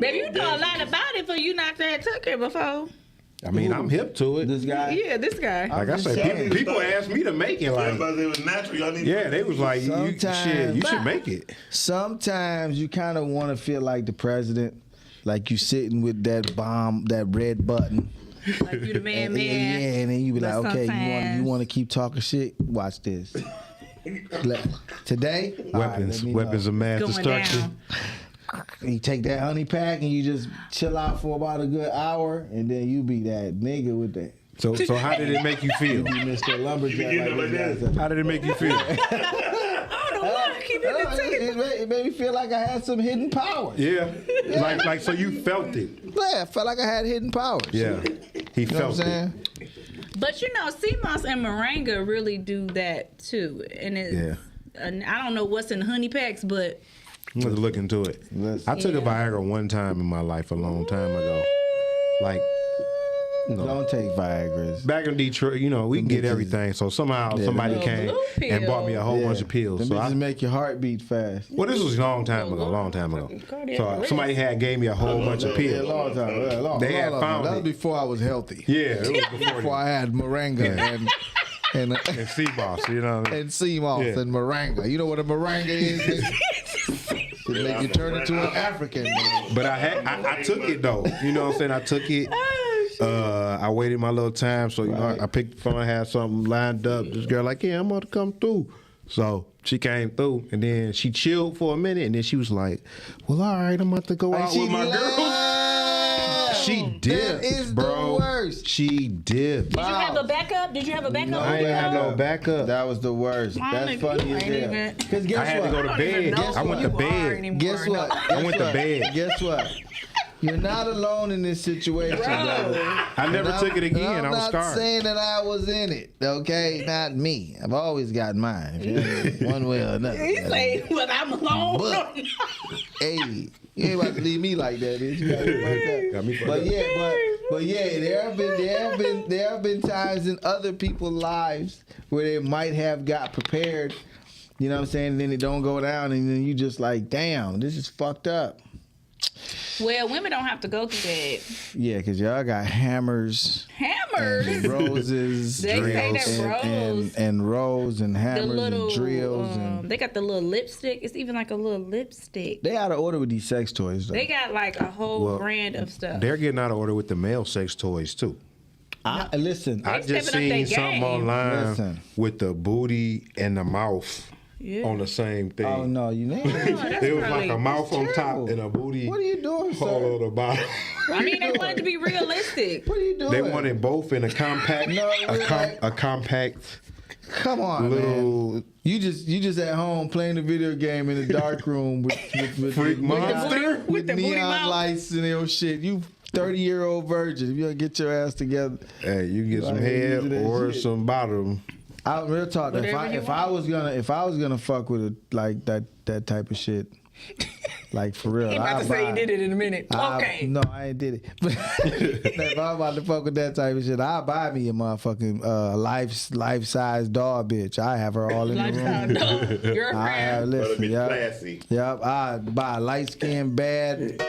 Speaker 6: Baby, you know a lot about it for you not to have took it before.
Speaker 4: I mean, I'm hip to it.
Speaker 5: This guy.
Speaker 6: Yeah, this guy.
Speaker 4: Like I
Speaker 5: just
Speaker 4: said,
Speaker 5: saying.
Speaker 4: people asked me to make it. Like,
Speaker 7: Everybody said it was natural. Y'all need
Speaker 4: yeah, they was like, you
Speaker 5: Sometimes-
Speaker 4: should make it.
Speaker 5: Sometimes you kind of want to feel like the president, like you sitting with that bomb, that red button.
Speaker 6: Like you the man,
Speaker 5: And,
Speaker 6: man.
Speaker 5: yeah, and then you be
Speaker 6: But
Speaker 5: like, okay, you
Speaker 6: sometimes-
Speaker 5: want to keep talking shit? Watch this. Today, all right,
Speaker 4: Weapons,
Speaker 5: let me
Speaker 4: weapons
Speaker 5: know.
Speaker 4: of mass
Speaker 6: Going
Speaker 4: destruction.
Speaker 6: down.
Speaker 5: You take that honey pack and you just chill out for about a good hour, and then you be that nigga with that.
Speaker 4: So how did it make you feel?
Speaker 5: You Mr. Lumberjack.
Speaker 7: You get
Speaker 5: Like
Speaker 7: like
Speaker 5: this
Speaker 7: that?
Speaker 5: guy
Speaker 4: How did it make you feel?
Speaker 6: I don't know why I keep
Speaker 5: It made me feel like I had some hidden power.
Speaker 4: Yeah. Like so you felt it.
Speaker 5: Yeah, I felt like I had hidden powers.
Speaker 4: Yeah. He
Speaker 5: You know
Speaker 4: felt
Speaker 5: what I'm
Speaker 4: it.
Speaker 5: saying?
Speaker 6: But you know, sea moss and moringa really do that too, and it's. I don't know what's in honey packs, but
Speaker 4: Let's look into it. I took a Viagra one time in my life a long time ago. Like,
Speaker 5: Don't take Viagra's.
Speaker 4: back in Detroit, you know, we can get everything. So somehow somebody
Speaker 6: little
Speaker 4: came
Speaker 6: blue
Speaker 4: and bought me a whole bunch of pills.
Speaker 5: Them
Speaker 4: So
Speaker 5: bitches
Speaker 4: I,
Speaker 5: make your heart beat fast.
Speaker 4: well, this was a long time ago. So somebody gave me a whole bunch of
Speaker 5: Yeah,
Speaker 4: pills.
Speaker 5: long time. Yeah, long,
Speaker 4: They had
Speaker 5: long,
Speaker 4: found
Speaker 5: That was
Speaker 4: it.
Speaker 5: before I was healthy.
Speaker 4: Yeah, it was before
Speaker 5: Before I had moringa and
Speaker 4: and sea moss, you know what I mean?
Speaker 5: and sea moss
Speaker 4: Yeah.
Speaker 5: and moringa. You know what a moringa is? It make you turn into an African. Man.
Speaker 4: But I took it though. You know what I'm saying? I took it. I waited my little time, so you know, I picked the phone, I had something lined up. This girl like, yeah, I'm about to come through. So she came through, and then she chilled for a minute, and then she was like, well, all right, I'm about to go out with my girl. She dipped,
Speaker 5: That is
Speaker 4: bro.
Speaker 5: the worst.
Speaker 4: She dipped.
Speaker 6: did you have a backup? Did you have a backup?
Speaker 5: No,
Speaker 4: I ain't have no
Speaker 6: backup?
Speaker 4: backup.
Speaker 5: That was the worst.
Speaker 6: My
Speaker 5: That's
Speaker 6: nigga,
Speaker 5: funny
Speaker 6: you
Speaker 5: as
Speaker 6: ain't
Speaker 5: hell.
Speaker 6: even-
Speaker 5: Because guess
Speaker 4: I had
Speaker 5: what?
Speaker 4: to go to bed. I went to bed.
Speaker 5: Guess what?
Speaker 4: I went to bed.
Speaker 5: Guess what? You're not alone in this situation, brother.
Speaker 4: I never
Speaker 5: And
Speaker 4: took it again. I was
Speaker 5: I'm not
Speaker 4: scarred.
Speaker 5: saying that I was in it, okay? Not me. I've always got mine, if you know, one way or another.
Speaker 6: He say, "Well, I'm alone."
Speaker 5: But- Hey, you ain't about to leave me like that, bitch. You got me like that.
Speaker 4: Got me fucked
Speaker 5: But
Speaker 4: up.
Speaker 5: yeah, there have been times in other people's lives where they might have got prepared. You know what I'm saying? And then it don't go down, and then you just like, damn, this is fucked up.
Speaker 6: Well, women don't have to go through that.
Speaker 5: Yeah, because y'all got hammers,
Speaker 6: Hammers.
Speaker 5: and roses,
Speaker 6: They say that rose.
Speaker 5: and rows and
Speaker 6: The
Speaker 5: hammers
Speaker 6: little
Speaker 5: and drills, and
Speaker 6: they got the little lipstick. It's even like a little lipstick.
Speaker 5: they out of order with these sex toys. Though.
Speaker 6: They got like a whole
Speaker 4: Well,
Speaker 6: brand of stuff.
Speaker 4: They're getting out of order with the male sex toys too.
Speaker 5: Listen,
Speaker 4: I just
Speaker 6: stepping up
Speaker 4: seen
Speaker 6: their
Speaker 4: something
Speaker 6: game.
Speaker 4: online
Speaker 5: Listen.
Speaker 4: with the booty and the mouth
Speaker 6: Yeah.
Speaker 4: on the same thing.
Speaker 5: oh no, you know.
Speaker 4: It was like a
Speaker 6: probably
Speaker 4: mouth on top
Speaker 5: terrible.
Speaker 4: and a booty
Speaker 5: What are you doing,
Speaker 4: all
Speaker 5: sir?
Speaker 4: on the bottom.
Speaker 6: I mean, they wanted to be realistic.
Speaker 5: What are you doing?
Speaker 4: They wanted both in a compact,
Speaker 5: No, we're like-
Speaker 4: a compact
Speaker 5: Come on, man.
Speaker 4: little.
Speaker 5: You just at home playing the video game in the dark room with
Speaker 4: Freak monster?
Speaker 5: with
Speaker 6: the booty
Speaker 5: neon
Speaker 6: mouth.
Speaker 5: lights and your shit. You 30-year-old virgin. If you don't get your ass together,
Speaker 4: Hey, you can get some
Speaker 5: Like,
Speaker 4: head
Speaker 5: into that
Speaker 4: or
Speaker 5: shit.
Speaker 4: some bottom.
Speaker 5: I real talk.
Speaker 6: Whatever you
Speaker 5: If I was gonna fuck with it like that type of shit, like for real.
Speaker 6: He about to say he did it in a minute. Okay.
Speaker 5: No, I ain't did it. But if I'm about to fuck with that type of shit, I'll buy me a motherfucking life size doll, bitch. I have her all in the
Speaker 6: Lifestyle
Speaker 5: room.
Speaker 6: dog.
Speaker 5: I have
Speaker 6: Girlfriend.
Speaker 7: Gotta
Speaker 5: listen,
Speaker 7: be
Speaker 5: yep.
Speaker 7: classy.
Speaker 5: Yep, I buy a light skinned bad.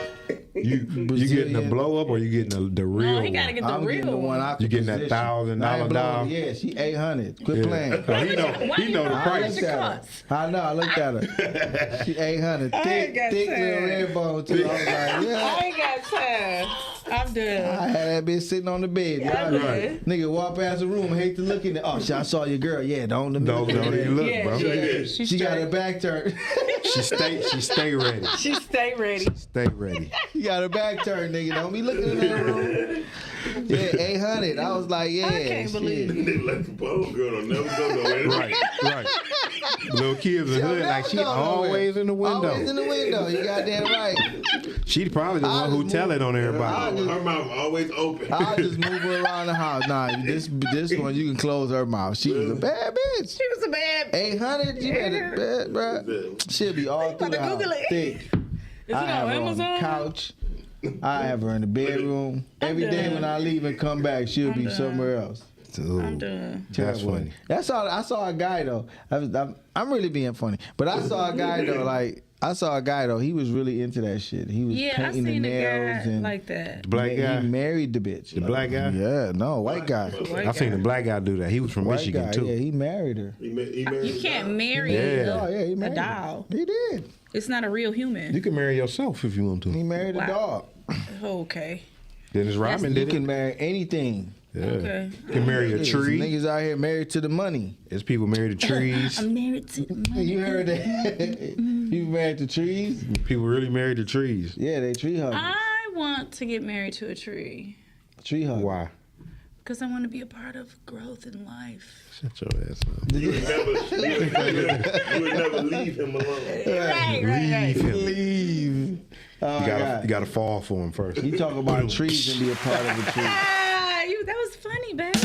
Speaker 4: You getting the
Speaker 5: Brazilian.
Speaker 4: blow up or you getting the real?
Speaker 6: No, he gotta
Speaker 4: one?
Speaker 6: get the
Speaker 5: I'm getting the
Speaker 6: real
Speaker 5: one
Speaker 6: one.
Speaker 5: out
Speaker 4: You
Speaker 5: the
Speaker 4: getting that
Speaker 5: position.
Speaker 4: $1,000
Speaker 5: I ain't blowing-
Speaker 4: doll?
Speaker 5: Yeah, she 800. Quit
Speaker 4: Yeah.
Speaker 5: playing.
Speaker 4: He know
Speaker 6: Why
Speaker 4: the
Speaker 6: you know?
Speaker 5: I
Speaker 4: price.
Speaker 5: looked at her. I know. I looked at her. She 800.
Speaker 6: I ain't
Speaker 5: Thick,
Speaker 6: got
Speaker 5: thick little
Speaker 6: time.
Speaker 5: red bone too. I was like, yeah.
Speaker 6: I ain't got time. I'm
Speaker 5: I
Speaker 6: done.
Speaker 5: had that bitch sitting on the bed.
Speaker 6: Yeah,
Speaker 5: Y'all
Speaker 6: right.
Speaker 5: Nigga walk past the room, hate to look in it. Oh, shit, I saw your girl. Yeah, don't let me
Speaker 4: Don't
Speaker 5: look at
Speaker 4: even
Speaker 5: that.
Speaker 4: look,
Speaker 6: Yeah,
Speaker 4: bro.
Speaker 6: she
Speaker 5: She got her
Speaker 6: straight.
Speaker 5: back turned.
Speaker 4: She stay ready.
Speaker 6: She stay ready.
Speaker 4: Stay ready.
Speaker 5: She got her back turned, nigga. Don't be looking in that room. Yeah, 800. I was like, yeah.
Speaker 6: I can't
Speaker 5: shit.
Speaker 6: believe it.
Speaker 7: They like the old girl don't never go nowhere.
Speaker 4: Right. Little kids in the hood, like she
Speaker 5: Never go nowhere.
Speaker 4: always in the window.
Speaker 5: Always in the window. You goddamn right.
Speaker 4: She probably the one who
Speaker 5: just
Speaker 4: tell
Speaker 5: moved-
Speaker 4: it on everybody.
Speaker 7: Her mouth always open.
Speaker 5: I'll just move her around the house. Nah, this one you can close her mouth. She was a bad bitch.
Speaker 6: She was a bad.
Speaker 5: 800, you better, bruh. She'll be all through the
Speaker 6: better
Speaker 5: house.
Speaker 6: Google it.
Speaker 5: Thick.
Speaker 6: Is it
Speaker 5: I
Speaker 6: on
Speaker 5: have her on the
Speaker 6: Amazon?
Speaker 5: couch. I have her in the bedroom. Every day when I leave and come back, she'll be somewhere else.
Speaker 6: I'm done.
Speaker 4: That's funny.
Speaker 5: That's all. I saw a guy though. I'm really being funny, but I saw a guy though. He was really into that shit. He was
Speaker 6: Yeah, I
Speaker 5: painting the
Speaker 6: seen a
Speaker 5: nails
Speaker 6: guy
Speaker 5: and
Speaker 6: like that.
Speaker 4: The black
Speaker 5: yeah,
Speaker 4: guy.
Speaker 5: he married the bitch.
Speaker 4: The black guy?
Speaker 5: Yeah, no, white guy.
Speaker 6: White
Speaker 4: I seen
Speaker 6: guy.
Speaker 4: the black guy do that. He was from
Speaker 5: White
Speaker 4: Michigan
Speaker 5: guy.
Speaker 4: too.
Speaker 5: Yeah, he married her.
Speaker 7: He married
Speaker 6: You can't marry
Speaker 4: Yeah.
Speaker 5: Oh yeah, he
Speaker 6: a
Speaker 5: married her.
Speaker 6: doll.
Speaker 5: He did.
Speaker 6: It's not a real human.
Speaker 4: You can marry yourself if you want
Speaker 5: He
Speaker 4: to.
Speaker 5: married a
Speaker 6: Wow.
Speaker 5: dog.
Speaker 6: Okay.
Speaker 4: Dennis Rodman
Speaker 5: You
Speaker 4: did
Speaker 5: can
Speaker 4: it.
Speaker 5: marry anything.
Speaker 4: Yeah.
Speaker 6: Okay.
Speaker 4: You can marry a
Speaker 5: There's
Speaker 4: tree.
Speaker 5: niggas out here married to the money.
Speaker 4: There's people married to trees.
Speaker 6: I'm married to the money.
Speaker 5: You heard that? You married to trees?
Speaker 4: People really married to trees.
Speaker 5: Yeah, they tree huggers.
Speaker 6: I want to get married to a tree.
Speaker 5: Tree huggers.
Speaker 4: Why?
Speaker 6: Because I want to be a part of growth in life.
Speaker 4: Shut your ass up.
Speaker 7: You would never leave him alone.
Speaker 6: Right.
Speaker 5: Leave. Oh,
Speaker 4: You gotta fall for him first.
Speaker 5: You talk about trees and be a part of a tree.
Speaker 6: That was funny, babe.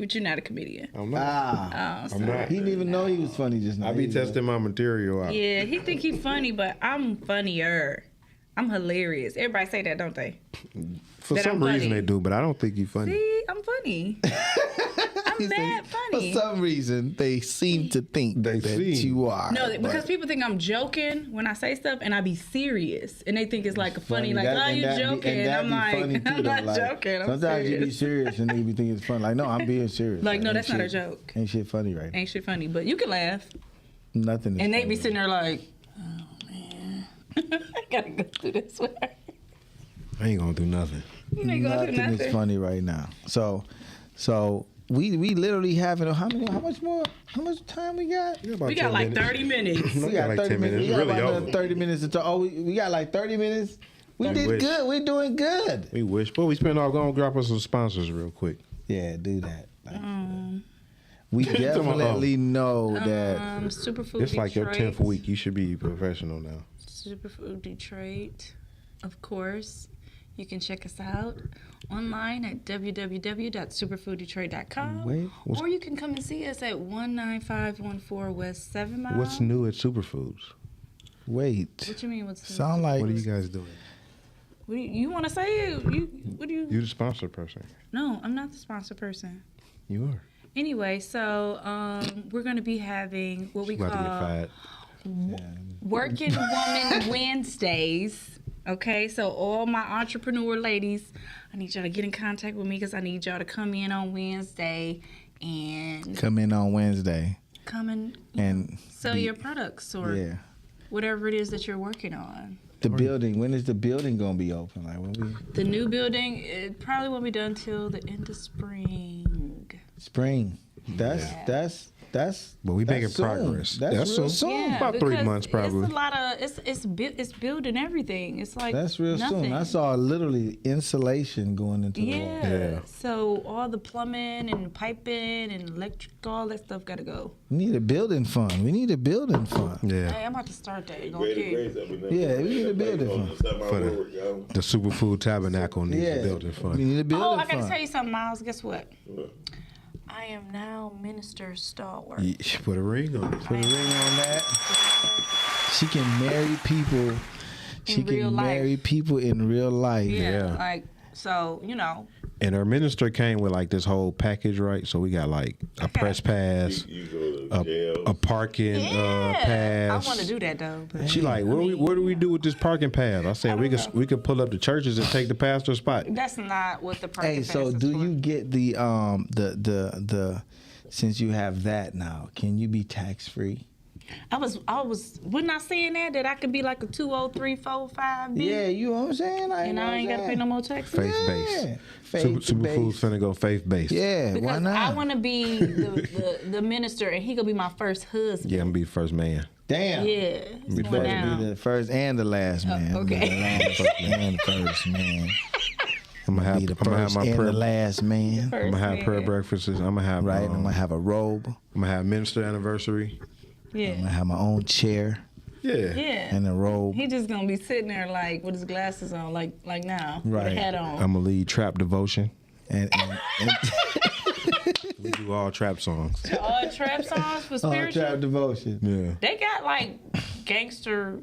Speaker 6: But you're not a comedian.
Speaker 4: I'm not.
Speaker 5: Ah.
Speaker 6: Oh,
Speaker 4: I'm not.
Speaker 5: He didn't even know he was funny just now.
Speaker 4: I be testing my material out.
Speaker 6: yeah, he think he funny, but I'm funnier. I'm hilarious. Everybody say that, don't they?
Speaker 4: For
Speaker 6: That
Speaker 4: some
Speaker 6: I'm
Speaker 4: reason
Speaker 6: funny.
Speaker 4: they do, but I don't think you funny.
Speaker 6: See, I'm funny. I'm mad funny.
Speaker 5: For some reason, they seem to think
Speaker 4: They
Speaker 5: that
Speaker 4: seem.
Speaker 5: you are.
Speaker 6: No,
Speaker 5: but-
Speaker 6: because people think I'm joking when I say stuff, and I be serious, and they think it's like a funny, like,
Speaker 5: That-
Speaker 6: oh,
Speaker 5: and
Speaker 6: you
Speaker 5: that be-
Speaker 6: joking?
Speaker 5: and that
Speaker 6: I'm
Speaker 5: be
Speaker 6: like,
Speaker 5: funny too,
Speaker 6: I'm
Speaker 5: though.
Speaker 6: not
Speaker 5: Like,
Speaker 6: joking. I'm
Speaker 5: sometimes you be
Speaker 6: serious.
Speaker 5: serious and they be thinking it's fun. Like, no, I'm being serious.
Speaker 6: Like, no,
Speaker 5: ain't
Speaker 6: that's not a
Speaker 5: shit-
Speaker 6: joke.
Speaker 5: Ain't shit funny right now.
Speaker 6: Ain't shit funny, but you can laugh,
Speaker 5: Nothing is
Speaker 6: and they
Speaker 5: funny
Speaker 6: be
Speaker 5: right
Speaker 6: sitting there like, oh man, I gotta go through this with her.
Speaker 4: I ain't gonna do nothing.
Speaker 6: You ain't gonna do
Speaker 5: Nothing
Speaker 6: nothing.
Speaker 5: is funny right now. So we literally having how much time we got?
Speaker 6: We got like 30 minutes.
Speaker 5: We got
Speaker 4: like
Speaker 5: 30
Speaker 4: 10
Speaker 5: minutes.
Speaker 4: minutes.
Speaker 5: We got
Speaker 4: Really
Speaker 5: about another
Speaker 4: over.
Speaker 5: 30 minutes to talk. Oh, we got like 30 minutes. We did
Speaker 4: wish.
Speaker 5: good. We're doing good.
Speaker 4: We wish, but we spend all gonna drop us some sponsors real quick.
Speaker 5: Yeah, do that. We definitely know that.
Speaker 6: Superfood
Speaker 4: It's like your
Speaker 6: Detroit.
Speaker 4: 10th week. You should be professional now.
Speaker 6: Superfood Detroit, of course. You can check us out online at www.superfooddetroit.com.
Speaker 5: Wait,
Speaker 6: or you can come and see us at 19514 West 7 Mile.
Speaker 4: What's new at Superfoods?
Speaker 5: Wait.
Speaker 6: What you mean? What's new?
Speaker 5: Sound like
Speaker 4: What are you guys doing?
Speaker 6: What do you want to say it? What do you?
Speaker 4: You the sponsor person.
Speaker 6: No, I'm not the sponsor person.
Speaker 4: You are.
Speaker 6: Anyway, so we're going to be having what we
Speaker 4: About to get
Speaker 6: call
Speaker 4: fired.
Speaker 6: Working Woman Wednesdays. Okay, so all my entrepreneur ladies, I need y'all to get in contact with me because I need y'all to come in on Wednesday and
Speaker 5: come in on Wednesday
Speaker 6: come and
Speaker 5: and
Speaker 6: sell
Speaker 5: be-
Speaker 6: your products or
Speaker 5: yeah.
Speaker 6: whatever it is that you're working on.
Speaker 5: The building. When is the building gonna be open? Like when we
Speaker 6: The new building, it probably won't be done till the end of spring.
Speaker 5: spring. That's
Speaker 4: But we
Speaker 5: that's
Speaker 4: making
Speaker 5: soon.
Speaker 4: progress.
Speaker 5: That's real
Speaker 4: soon.
Speaker 5: soon.
Speaker 4: About 3
Speaker 6: because
Speaker 4: months probably.
Speaker 6: It's a lot of it's building everything. It's like
Speaker 5: That's real
Speaker 6: nothing.
Speaker 5: soon. I saw literally insulation going into the wall.
Speaker 6: Yeah. So all the plumbing and piping and electric, all that stuff got to go.
Speaker 5: We need a building fund. We need a building fund.
Speaker 4: Yeah.
Speaker 6: Hey, I'm about to start that. Go
Speaker 7: Great,
Speaker 6: ahead.
Speaker 7: great, that we
Speaker 5: Yeah, we need a building fund.
Speaker 4: For the Superfood Tabernacle needs
Speaker 5: Yeah,
Speaker 4: a building
Speaker 5: we
Speaker 4: fund.
Speaker 5: need a building
Speaker 6: Oh, I got to
Speaker 5: fund.
Speaker 6: tell you something, Miles. Guess what? I am now Minister Stalwart.
Speaker 4: Yeah, put a ring on it.
Speaker 5: Put a ring on that. She can marry people. She
Speaker 6: In real
Speaker 5: can
Speaker 6: life.
Speaker 5: marry people in real life.
Speaker 4: Yeah.
Speaker 6: Like, so, you know.
Speaker 4: And our minister came with like this whole package, right? So we got like a press pass,
Speaker 7: You go to jail.
Speaker 4: a parking pass.
Speaker 6: I want to do that, though. But
Speaker 4: She like, what do we do with this parking pass? I said we could pull up the churches and take the pastor's spot.
Speaker 6: that's not what the parking
Speaker 5: Hey, so
Speaker 6: pass is
Speaker 5: do
Speaker 6: for.
Speaker 5: you get the since you have that now, can you be tax free?
Speaker 6: I wasn't I saying that I could be like a 20345B?
Speaker 5: Yeah, you know what I'm saying? Like,
Speaker 6: And I ain't got to pay no more taxes?
Speaker 4: Faith based.
Speaker 5: Yeah. Faith-based.
Speaker 4: Superfood's finna go faith based.
Speaker 5: Yeah, why
Speaker 6: Because
Speaker 5: not?
Speaker 6: I want to be the minister, and he gonna be my first husband.
Speaker 4: Yeah, I'm gonna be the first man.
Speaker 5: Damn.
Speaker 6: Yeah, it's
Speaker 4: Be
Speaker 6: going
Speaker 4: first.
Speaker 6: down.
Speaker 5: Be the first and the last man.
Speaker 6: okay.
Speaker 5: Be the last and the first man.
Speaker 4: I'm gonna
Speaker 5: Be
Speaker 4: have,
Speaker 5: the
Speaker 4: I'm gonna have
Speaker 5: first
Speaker 4: my
Speaker 5: and
Speaker 4: prayer.
Speaker 5: the last man.
Speaker 4: I'm gonna have prayer breakfasts. I'm gonna have
Speaker 5: Right? I'm gonna have a robe.
Speaker 4: I'm gonna have minister anniversary.
Speaker 5: I'm
Speaker 6: Yeah,
Speaker 5: gonna have my own chair
Speaker 4: Yeah.
Speaker 6: yeah.
Speaker 5: and a robe.
Speaker 6: He just gonna be sitting there like with his glasses on, like now,
Speaker 5: Right.
Speaker 6: with a hat on.
Speaker 4: I'm gonna lead trap devotion.
Speaker 5: And
Speaker 4: We do all trap songs.
Speaker 6: All trap songs for
Speaker 5: oh,
Speaker 6: spiritual.
Speaker 5: trap devotion.
Speaker 4: Yeah.
Speaker 6: They got like gangster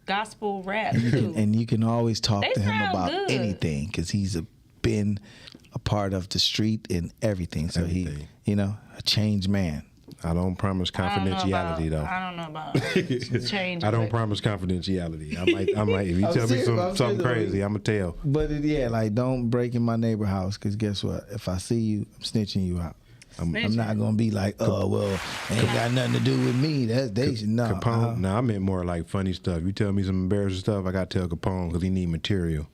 Speaker 6: gospel rap too.
Speaker 5: And you can always talk
Speaker 6: They
Speaker 5: to him
Speaker 6: sound
Speaker 5: about
Speaker 6: good.
Speaker 5: anything because he's been a part of the street and everything. So
Speaker 4: Everything.
Speaker 5: he, a changed man.
Speaker 4: I don't promise confidentiality though.
Speaker 6: I don't know about change.
Speaker 4: I don't
Speaker 6: but-
Speaker 4: promise confidentiality. I might. If you
Speaker 5: I'm
Speaker 4: tell me
Speaker 5: serious, I'm
Speaker 4: something
Speaker 5: serious.
Speaker 4: crazy, I'm gonna tell.
Speaker 5: But yeah, like don't break in my neighbor house because guess what? If I see you, I'm snitching you out. I'm not gonna be like, oh well, ain't got nothing to do with me. They should know.
Speaker 4: Capone. No, I meant more like funny stuff. You tell me some embarrassing stuff, I gotta tell Capone because he need material.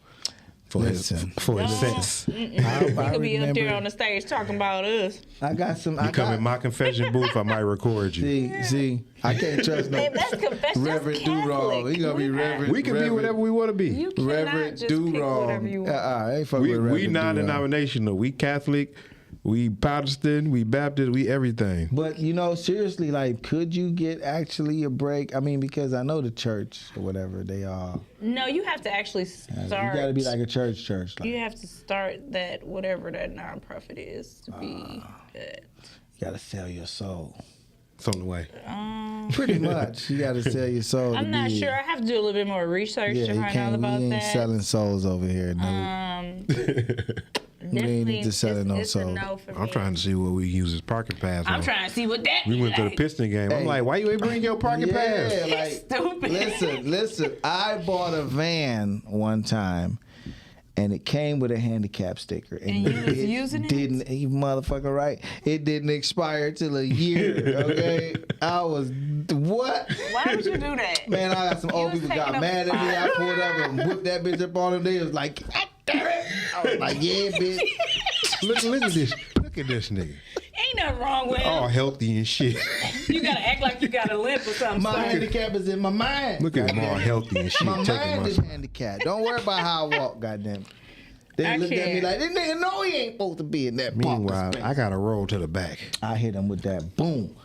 Speaker 4: for his sense.
Speaker 6: You could be up there on the stage talking about us.
Speaker 5: I got some.
Speaker 4: You come in my confession booth, I might record you.
Speaker 5: See, I can't trust no
Speaker 6: Hey, that's confession.
Speaker 5: Reverend
Speaker 6: That's Catholic.
Speaker 5: Durall. He gonna be Reverend.
Speaker 4: We can be whatever we want to be.
Speaker 6: You cannot
Speaker 5: Reverend
Speaker 6: just pick whatever you
Speaker 5: Durall.
Speaker 6: want.
Speaker 5: I ain't fuck
Speaker 4: We
Speaker 5: with Reverend Durall.
Speaker 4: non-denominational. We Catholic. We Protestant. We Baptist. We everything.
Speaker 5: But you know, seriously, like, could you get actually a break? I mean, because I know the church or whatever they are.
Speaker 6: No, you have to actually
Speaker 5: You
Speaker 6: start.
Speaker 5: got to be like a church. Like,
Speaker 6: You have to start that whatever that nonprofit is to be good.
Speaker 5: you got to sell your soul.
Speaker 4: It's on the way.
Speaker 5: Pretty much, you got to sell your soul.
Speaker 6: I'm
Speaker 5: to
Speaker 6: not
Speaker 5: be,
Speaker 6: sure. I have to do a little bit more research
Speaker 5: Yeah,
Speaker 6: to
Speaker 5: you
Speaker 6: find out
Speaker 5: can't.
Speaker 6: about
Speaker 5: We ain't
Speaker 6: that.
Speaker 5: selling souls over here. No, we ain't into selling no
Speaker 6: it's a
Speaker 5: souls.
Speaker 6: no for
Speaker 4: I'm
Speaker 6: me.
Speaker 4: trying to see what we use as parking pass on.
Speaker 6: I'm trying to see what that.
Speaker 4: We
Speaker 6: be
Speaker 4: went to the
Speaker 6: like.
Speaker 4: Piston game. I'm
Speaker 5: Hey.
Speaker 4: like, why you ain't bring your parking pass?
Speaker 5: Yeah, like,
Speaker 6: Stupid.
Speaker 5: listen. I bought a van one time, and it came with a handicap sticker.
Speaker 6: And you was using it?
Speaker 5: Didn't you motherfucker right? It didn't expire till a year. Okay, I was what?
Speaker 6: Why would you do that?
Speaker 5: Man, I got some old
Speaker 6: was
Speaker 5: people got
Speaker 6: taking
Speaker 5: mad
Speaker 6: a
Speaker 5: at me. I pulled up and whipped that bitch up on them. They was like, "God damn it!" I was like, "Yeah, bitch."
Speaker 4: Look at this. Look at this nigga.
Speaker 6: Ain't nothing wrong with
Speaker 4: All
Speaker 6: him.
Speaker 4: healthy and shit.
Speaker 6: You gotta act like you got a limp or something.
Speaker 5: My
Speaker 6: son.
Speaker 5: handicap is in my mind.
Speaker 4: Look at him all healthy and shit.
Speaker 5: My
Speaker 4: Taking
Speaker 5: mind
Speaker 4: my
Speaker 5: is handicapped. Don't worry about how I walk, goddamn. They
Speaker 6: I
Speaker 5: looked at me
Speaker 6: can't.
Speaker 5: like, this nigga know he ain't supposed to be in that parking
Speaker 4: Meanwhile,
Speaker 5: space.
Speaker 4: I got to roll to the back.
Speaker 5: I hit him with that boom.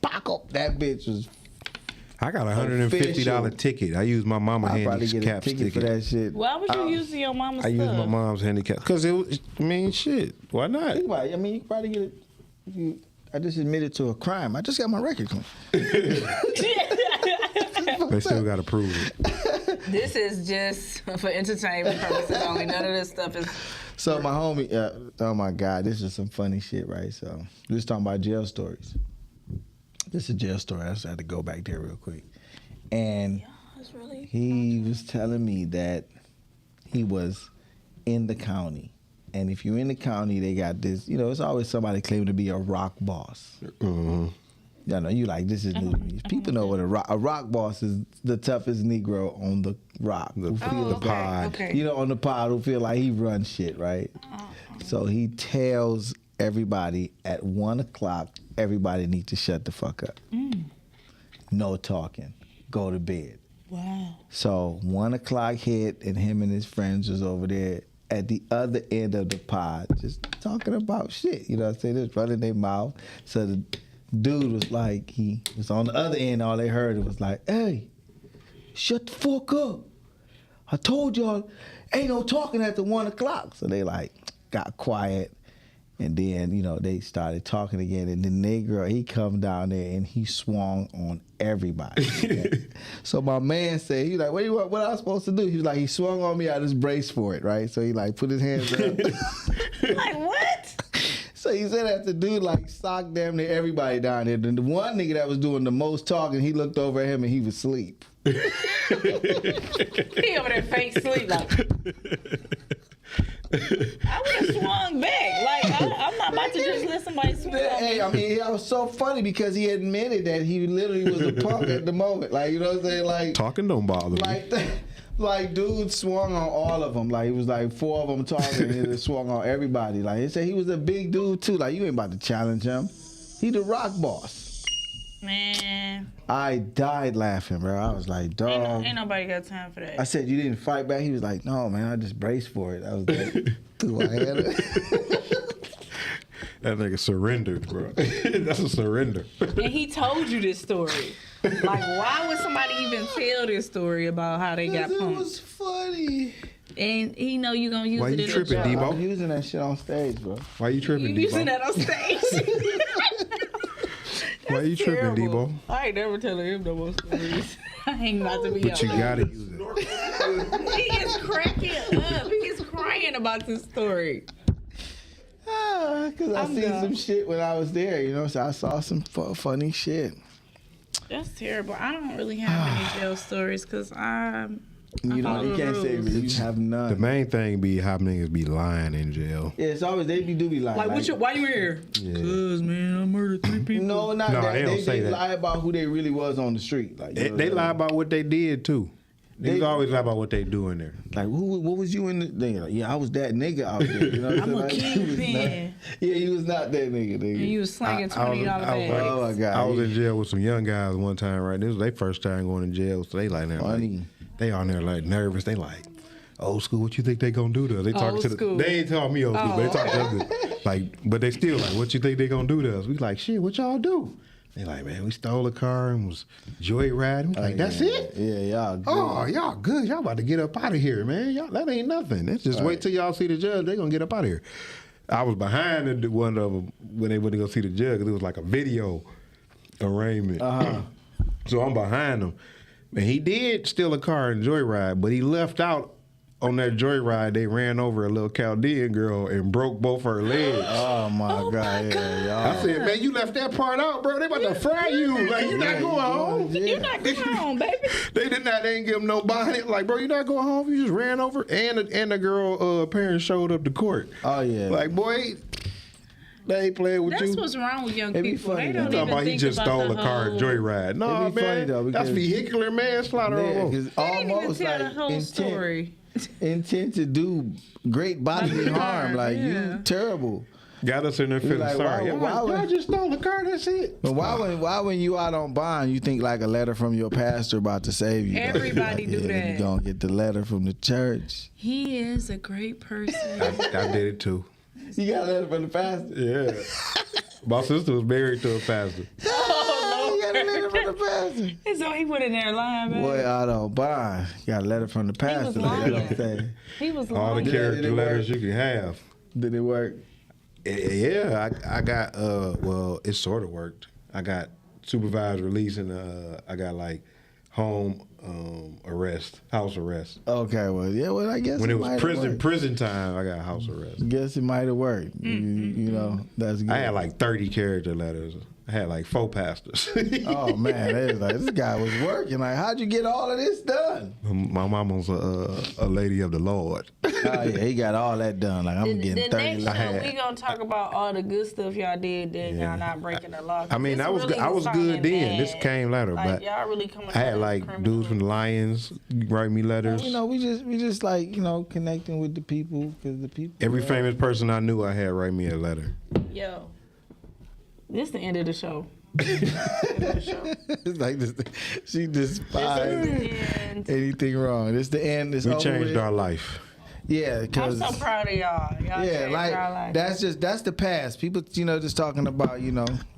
Speaker 5: Pop up. That bitch was.
Speaker 4: I got a $150
Speaker 5: Official.
Speaker 4: ticket. I used my mama
Speaker 5: I probably get a
Speaker 4: handicap
Speaker 5: ticket for
Speaker 4: ticket.
Speaker 5: that shit.
Speaker 6: Why would you use your mama's
Speaker 4: I
Speaker 6: stuff?
Speaker 4: used my mom's handicap because it was. I mean, shit. Why not?
Speaker 5: Think about it. I mean, you could probably get it. I just admitted to a crime. I just got my record clean.
Speaker 4: They still got to prove it.
Speaker 6: This is just for entertainment purposes only. None of this stuff is.
Speaker 5: So my homie, oh my God, this is some funny shit, right? So we was talking about jail stories. This is a jail story. I just had to go back there real quick. And
Speaker 6: It's really.
Speaker 5: he was telling me that he was in the county. And if you're in the county, they got this, you know, it's always somebody claiming to be a rock boss.
Speaker 4: Mm-hmm.
Speaker 5: You know, you like, this is new to me. People know what a rock boss is, the toughest Negro on the rock. Who feel
Speaker 4: the pod.
Speaker 6: Okay.
Speaker 5: You know, on the pod, who feel like he runs shit, right? So he tells everybody at 1 o'clock, everybody needs to shut the fuck up. No talking. Go to bed.
Speaker 6: Wow.
Speaker 5: So 1 o'clock hit, and him and his friends was over there at the other end of the pod, just talking about shit. You know what I'm saying? Just running their mouth. So the dude was like, he was on the other end. All they heard was like, "Hey, shut the fuck up! I told y'all, ain't no talking after 1 o'clock." So they like got quiet. And then, you know, they started talking again. And the Negro, he come down there and he swung on everybody. So my man said, he like, what I was supposed to do? He was like, he swung on me, I just braced for it, right? So he like put his hands up.
Speaker 6: Like what?
Speaker 5: So he said that the dude like socked damn near everybody down there. Then the one nigga that was doing the most talking, he looked over at him and he was asleep.
Speaker 6: He over there fake sleep like. I would have swung back. Like I'm not about to just let somebody swing on me.
Speaker 5: Hey, I mean, it was so funny because he admitted that he literally was a punk at the moment. Like, you know what I'm saying? Like,
Speaker 4: Talking don't bother me.
Speaker 5: like dude swung on all of them. Like, it was like 4 of them talking and he swung on everybody. Like, he said he was a big dude too. Like, you ain't about to challenge him. He the rock boss.
Speaker 6: Man,
Speaker 5: I died laughing, bro. I was like, dog.
Speaker 6: ain't nobody got time for that.
Speaker 5: I said, you didn't fight back? He was like, no, man, I just braced for it. I was like, threw my hand up.
Speaker 4: That nigga surrendered, bro. That's a surrender.
Speaker 6: And he told you this story. Like, why would somebody even tell this story about how they got
Speaker 5: It
Speaker 6: punked?
Speaker 5: was funny.
Speaker 6: And he know you gonna use
Speaker 4: Why
Speaker 6: it
Speaker 4: you
Speaker 6: in
Speaker 4: tripping,
Speaker 6: the job.
Speaker 4: Debo?
Speaker 5: I'm using that shit on stage, bro.
Speaker 4: Why you tripping,
Speaker 6: You using
Speaker 4: Debo?
Speaker 6: that on stage?
Speaker 4: Why you tripping,
Speaker 6: Terrible.
Speaker 4: Debo?
Speaker 6: I ain't never telling him no more stories. I ain't about to be
Speaker 4: But you
Speaker 6: on.
Speaker 4: gotta use it.
Speaker 6: He is cracking up. He is crying about this story.
Speaker 5: Because I
Speaker 6: I'm
Speaker 5: seen
Speaker 6: done.
Speaker 5: some shit when I was there, you know, so I saw some funny shit.
Speaker 6: That's terrible. I don't really have any jail stories because I'm.
Speaker 5: You know, you can't say you have none.
Speaker 4: The main thing be how niggas be lying in jail.
Speaker 5: Yeah, it's always, they do be lying.
Speaker 6: Like, why you here? Cause man, I murdered 3 people.
Speaker 5: No, not
Speaker 4: No,
Speaker 5: that.
Speaker 4: they don't say
Speaker 5: they
Speaker 4: that.
Speaker 5: lie about who they really was on the street. Like, you know,
Speaker 4: They lie about what they did too. Niggas always lie about what they do in there.
Speaker 5: Like, what was you in the thing? Like, yeah, I was that nigga out there. You know what
Speaker 6: I'm a
Speaker 5: saying? Like, he was
Speaker 6: kingpin.
Speaker 5: not- Yeah, he was not that nigga.
Speaker 6: And you was slinging $20 bags.
Speaker 5: Oh my God.
Speaker 4: I was in jail with some young guys one time, right? This was their first time going to jail, so they like,
Speaker 5: Funny.
Speaker 4: they on there like nervous. They like, old school, what you think they gonna do to us? They talking
Speaker 6: Old
Speaker 4: to
Speaker 6: school.
Speaker 4: they ain't talking me old school, but they talking to us. Like, but they still like, what you think they gonna do to us? We like, shit, what y'all do? They like, man, we stole a car and was joyriding. We like, that's it?
Speaker 5: Yeah, y'all good.
Speaker 4: Oh, y'all good. Y'all about to get up out of here, man. Y'all, that ain't nothing. Let's just wait till y'all see the judge. They gonna get up out of here. I was behind one of them when they went to go see the judge because it was like a video arraignment. So I'm behind him. And he did steal a car and joyride, but he left out on that joyride. They ran over a little Chaldean girl and broke both her legs.
Speaker 5: Oh my God. Yeah, y'all.
Speaker 4: I said, man, you left that part out, bro. They about to fry you. Like, you not going home.
Speaker 6: You're not going home, baby.
Speaker 4: They didn't give him no bonnet. Like, bro, you not going home. You just ran over. And the girl parents showed up to court.
Speaker 5: Oh yeah.
Speaker 4: Like, boy, they ain't playing with
Speaker 6: That's
Speaker 4: you.
Speaker 6: what's wrong with young
Speaker 5: It'd be
Speaker 6: people.
Speaker 5: funny
Speaker 6: They
Speaker 5: though.
Speaker 6: don't
Speaker 4: Talking
Speaker 6: even
Speaker 4: about he
Speaker 6: think
Speaker 4: just
Speaker 6: about
Speaker 4: stole
Speaker 6: the
Speaker 4: a car and
Speaker 6: whole...
Speaker 4: joyride. No,
Speaker 5: It'd be funny,
Speaker 4: man,
Speaker 5: though,
Speaker 4: that's
Speaker 5: because-
Speaker 4: vehicular manslaughter.
Speaker 5: Yeah,
Speaker 4: almost.
Speaker 5: because
Speaker 6: They didn't even
Speaker 5: almost
Speaker 6: tell
Speaker 5: like
Speaker 6: the whole story.
Speaker 5: intent to do great bodily harm. Like
Speaker 6: Yeah.
Speaker 5: you terrible.
Speaker 4: Got us in there feeling
Speaker 5: like,
Speaker 4: sorry.
Speaker 5: why
Speaker 4: Y'all just stole a car. That's it.
Speaker 5: But why when you out on bond, you think like a letter from your pastor about to save you?
Speaker 6: Everybody do that.
Speaker 5: You gonna get the letter from the church.
Speaker 6: He is a great person.
Speaker 4: I did it too.
Speaker 5: You got a letter from the pastor?
Speaker 4: Yeah. My sister was married to a pastor.
Speaker 5: You got a letter from the pastor?
Speaker 6: So he went in there lying, man.
Speaker 5: Boy, out on bond. Got a letter from the pastor. Like
Speaker 6: lying.
Speaker 5: I'm saying.
Speaker 6: He was
Speaker 4: All the
Speaker 6: lying.
Speaker 4: character
Speaker 5: did it
Speaker 4: letters
Speaker 5: work?
Speaker 4: you can have.
Speaker 5: Did it work?
Speaker 4: Yeah, I got well, it sort of worked. I got supervised release and I got like home arrest, house arrest.
Speaker 5: Okay, well, yeah, well, I guess
Speaker 4: When it
Speaker 5: might
Speaker 4: was
Speaker 5: have worked.
Speaker 4: prison time, I got house arrest.
Speaker 5: Guess it might have worked. You know, that's good.
Speaker 4: I had like 30 character letters. I had like 4 pastors.
Speaker 5: Oh man, it was like this guy was working. Like, how'd you get all of this done?
Speaker 4: My mama's a lady of the Lord.
Speaker 5: Oh yeah, he got all that done. Like I'm getting
Speaker 6: The
Speaker 5: 30.
Speaker 6: next
Speaker 5: Like,
Speaker 6: show, we gonna talk about all the good stuff y'all did. Then y'all not breaking the law.
Speaker 4: I mean,
Speaker 6: This
Speaker 4: I was
Speaker 6: really
Speaker 4: good
Speaker 6: something
Speaker 4: then. This
Speaker 6: bad.
Speaker 4: came later,
Speaker 6: Like,
Speaker 4: but
Speaker 6: y'all really coming.
Speaker 4: I had
Speaker 6: out
Speaker 4: like
Speaker 6: criminal.
Speaker 4: dudes from the Lions write me letters.
Speaker 5: you know, we just like connecting with the people because the people.
Speaker 4: Every famous person I knew, I had write me a letter.
Speaker 6: Yo, this the end of the show.
Speaker 5: It's like this. She despised
Speaker 6: And
Speaker 5: anything wrong. This the end. It's
Speaker 4: We
Speaker 5: over
Speaker 4: changed
Speaker 5: with.
Speaker 4: our life.
Speaker 5: Yeah,
Speaker 6: I'm
Speaker 5: because
Speaker 6: so proud of y'all. Y'all
Speaker 5: yeah,
Speaker 6: changed our
Speaker 5: like
Speaker 6: life.
Speaker 5: that's the past. People, just talking about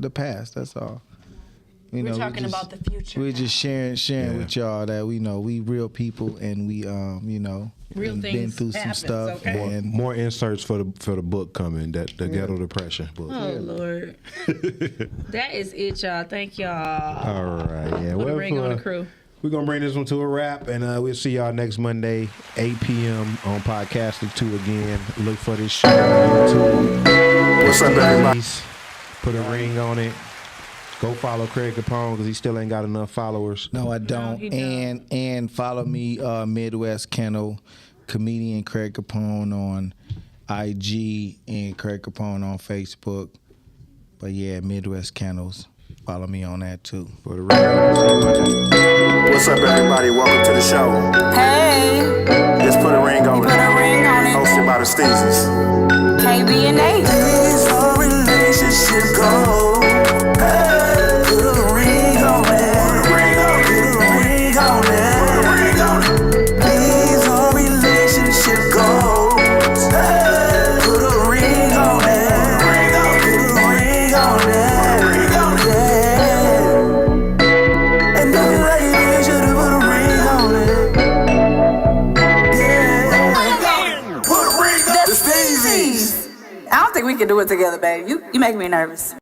Speaker 5: the past. That's all.
Speaker 6: We're
Speaker 5: we
Speaker 6: talking
Speaker 5: just-
Speaker 6: about the future.
Speaker 5: We're just sharing with y'all that we real people and we
Speaker 6: Real
Speaker 5: been
Speaker 6: things
Speaker 5: through some
Speaker 6: happens,
Speaker 5: stuff
Speaker 6: okay?
Speaker 5: and
Speaker 4: More inserts for the book coming. That the Ghetto Depression book.
Speaker 6: Oh Lord, that is it, y'all. Thank y'all.
Speaker 4: All right, yeah.
Speaker 6: Put a
Speaker 4: Well,
Speaker 6: ring on the crew.
Speaker 4: we're gonna bring this one to a wrap, and we'll see y'all next Monday, 8 p.m. on Podcasting 2 again. Look for this show on YouTube.
Speaker 1: What's up, everybody?
Speaker 4: Put a ring on it. Go follow Craig Capone because he still ain't got enough followers.
Speaker 5: no, I don't.
Speaker 6: he don't.
Speaker 5: And follow me, Midwest Kennel, comedian Craig Capone on IG and Craig Capone on Facebook. But yeah, Midwest Kennels. Follow me on that too.
Speaker 4: Put a ring on it. See you Monday.
Speaker 1: What's up, everybody? Welcome to the show.
Speaker 2: Hey,
Speaker 1: Let's put a ring on
Speaker 2: put
Speaker 1: it.
Speaker 2: a ring on it.
Speaker 1: Hosted by the Steezes.
Speaker 2: KB and Nate.
Speaker 3: Is our relationship gold? Hey, put a ring on it. Put a ring on it. Put a ring on it. Put a ring on it. Is our relationship gold? Hey, put a ring on it. Put a ring on it. Put a ring on it. Put a ring on it. Yeah. And if you're ready, then you should put a ring on it. Yeah. Put a ring on the Steezies.
Speaker 2: I don't think we can do it together, babe. You make me nervous.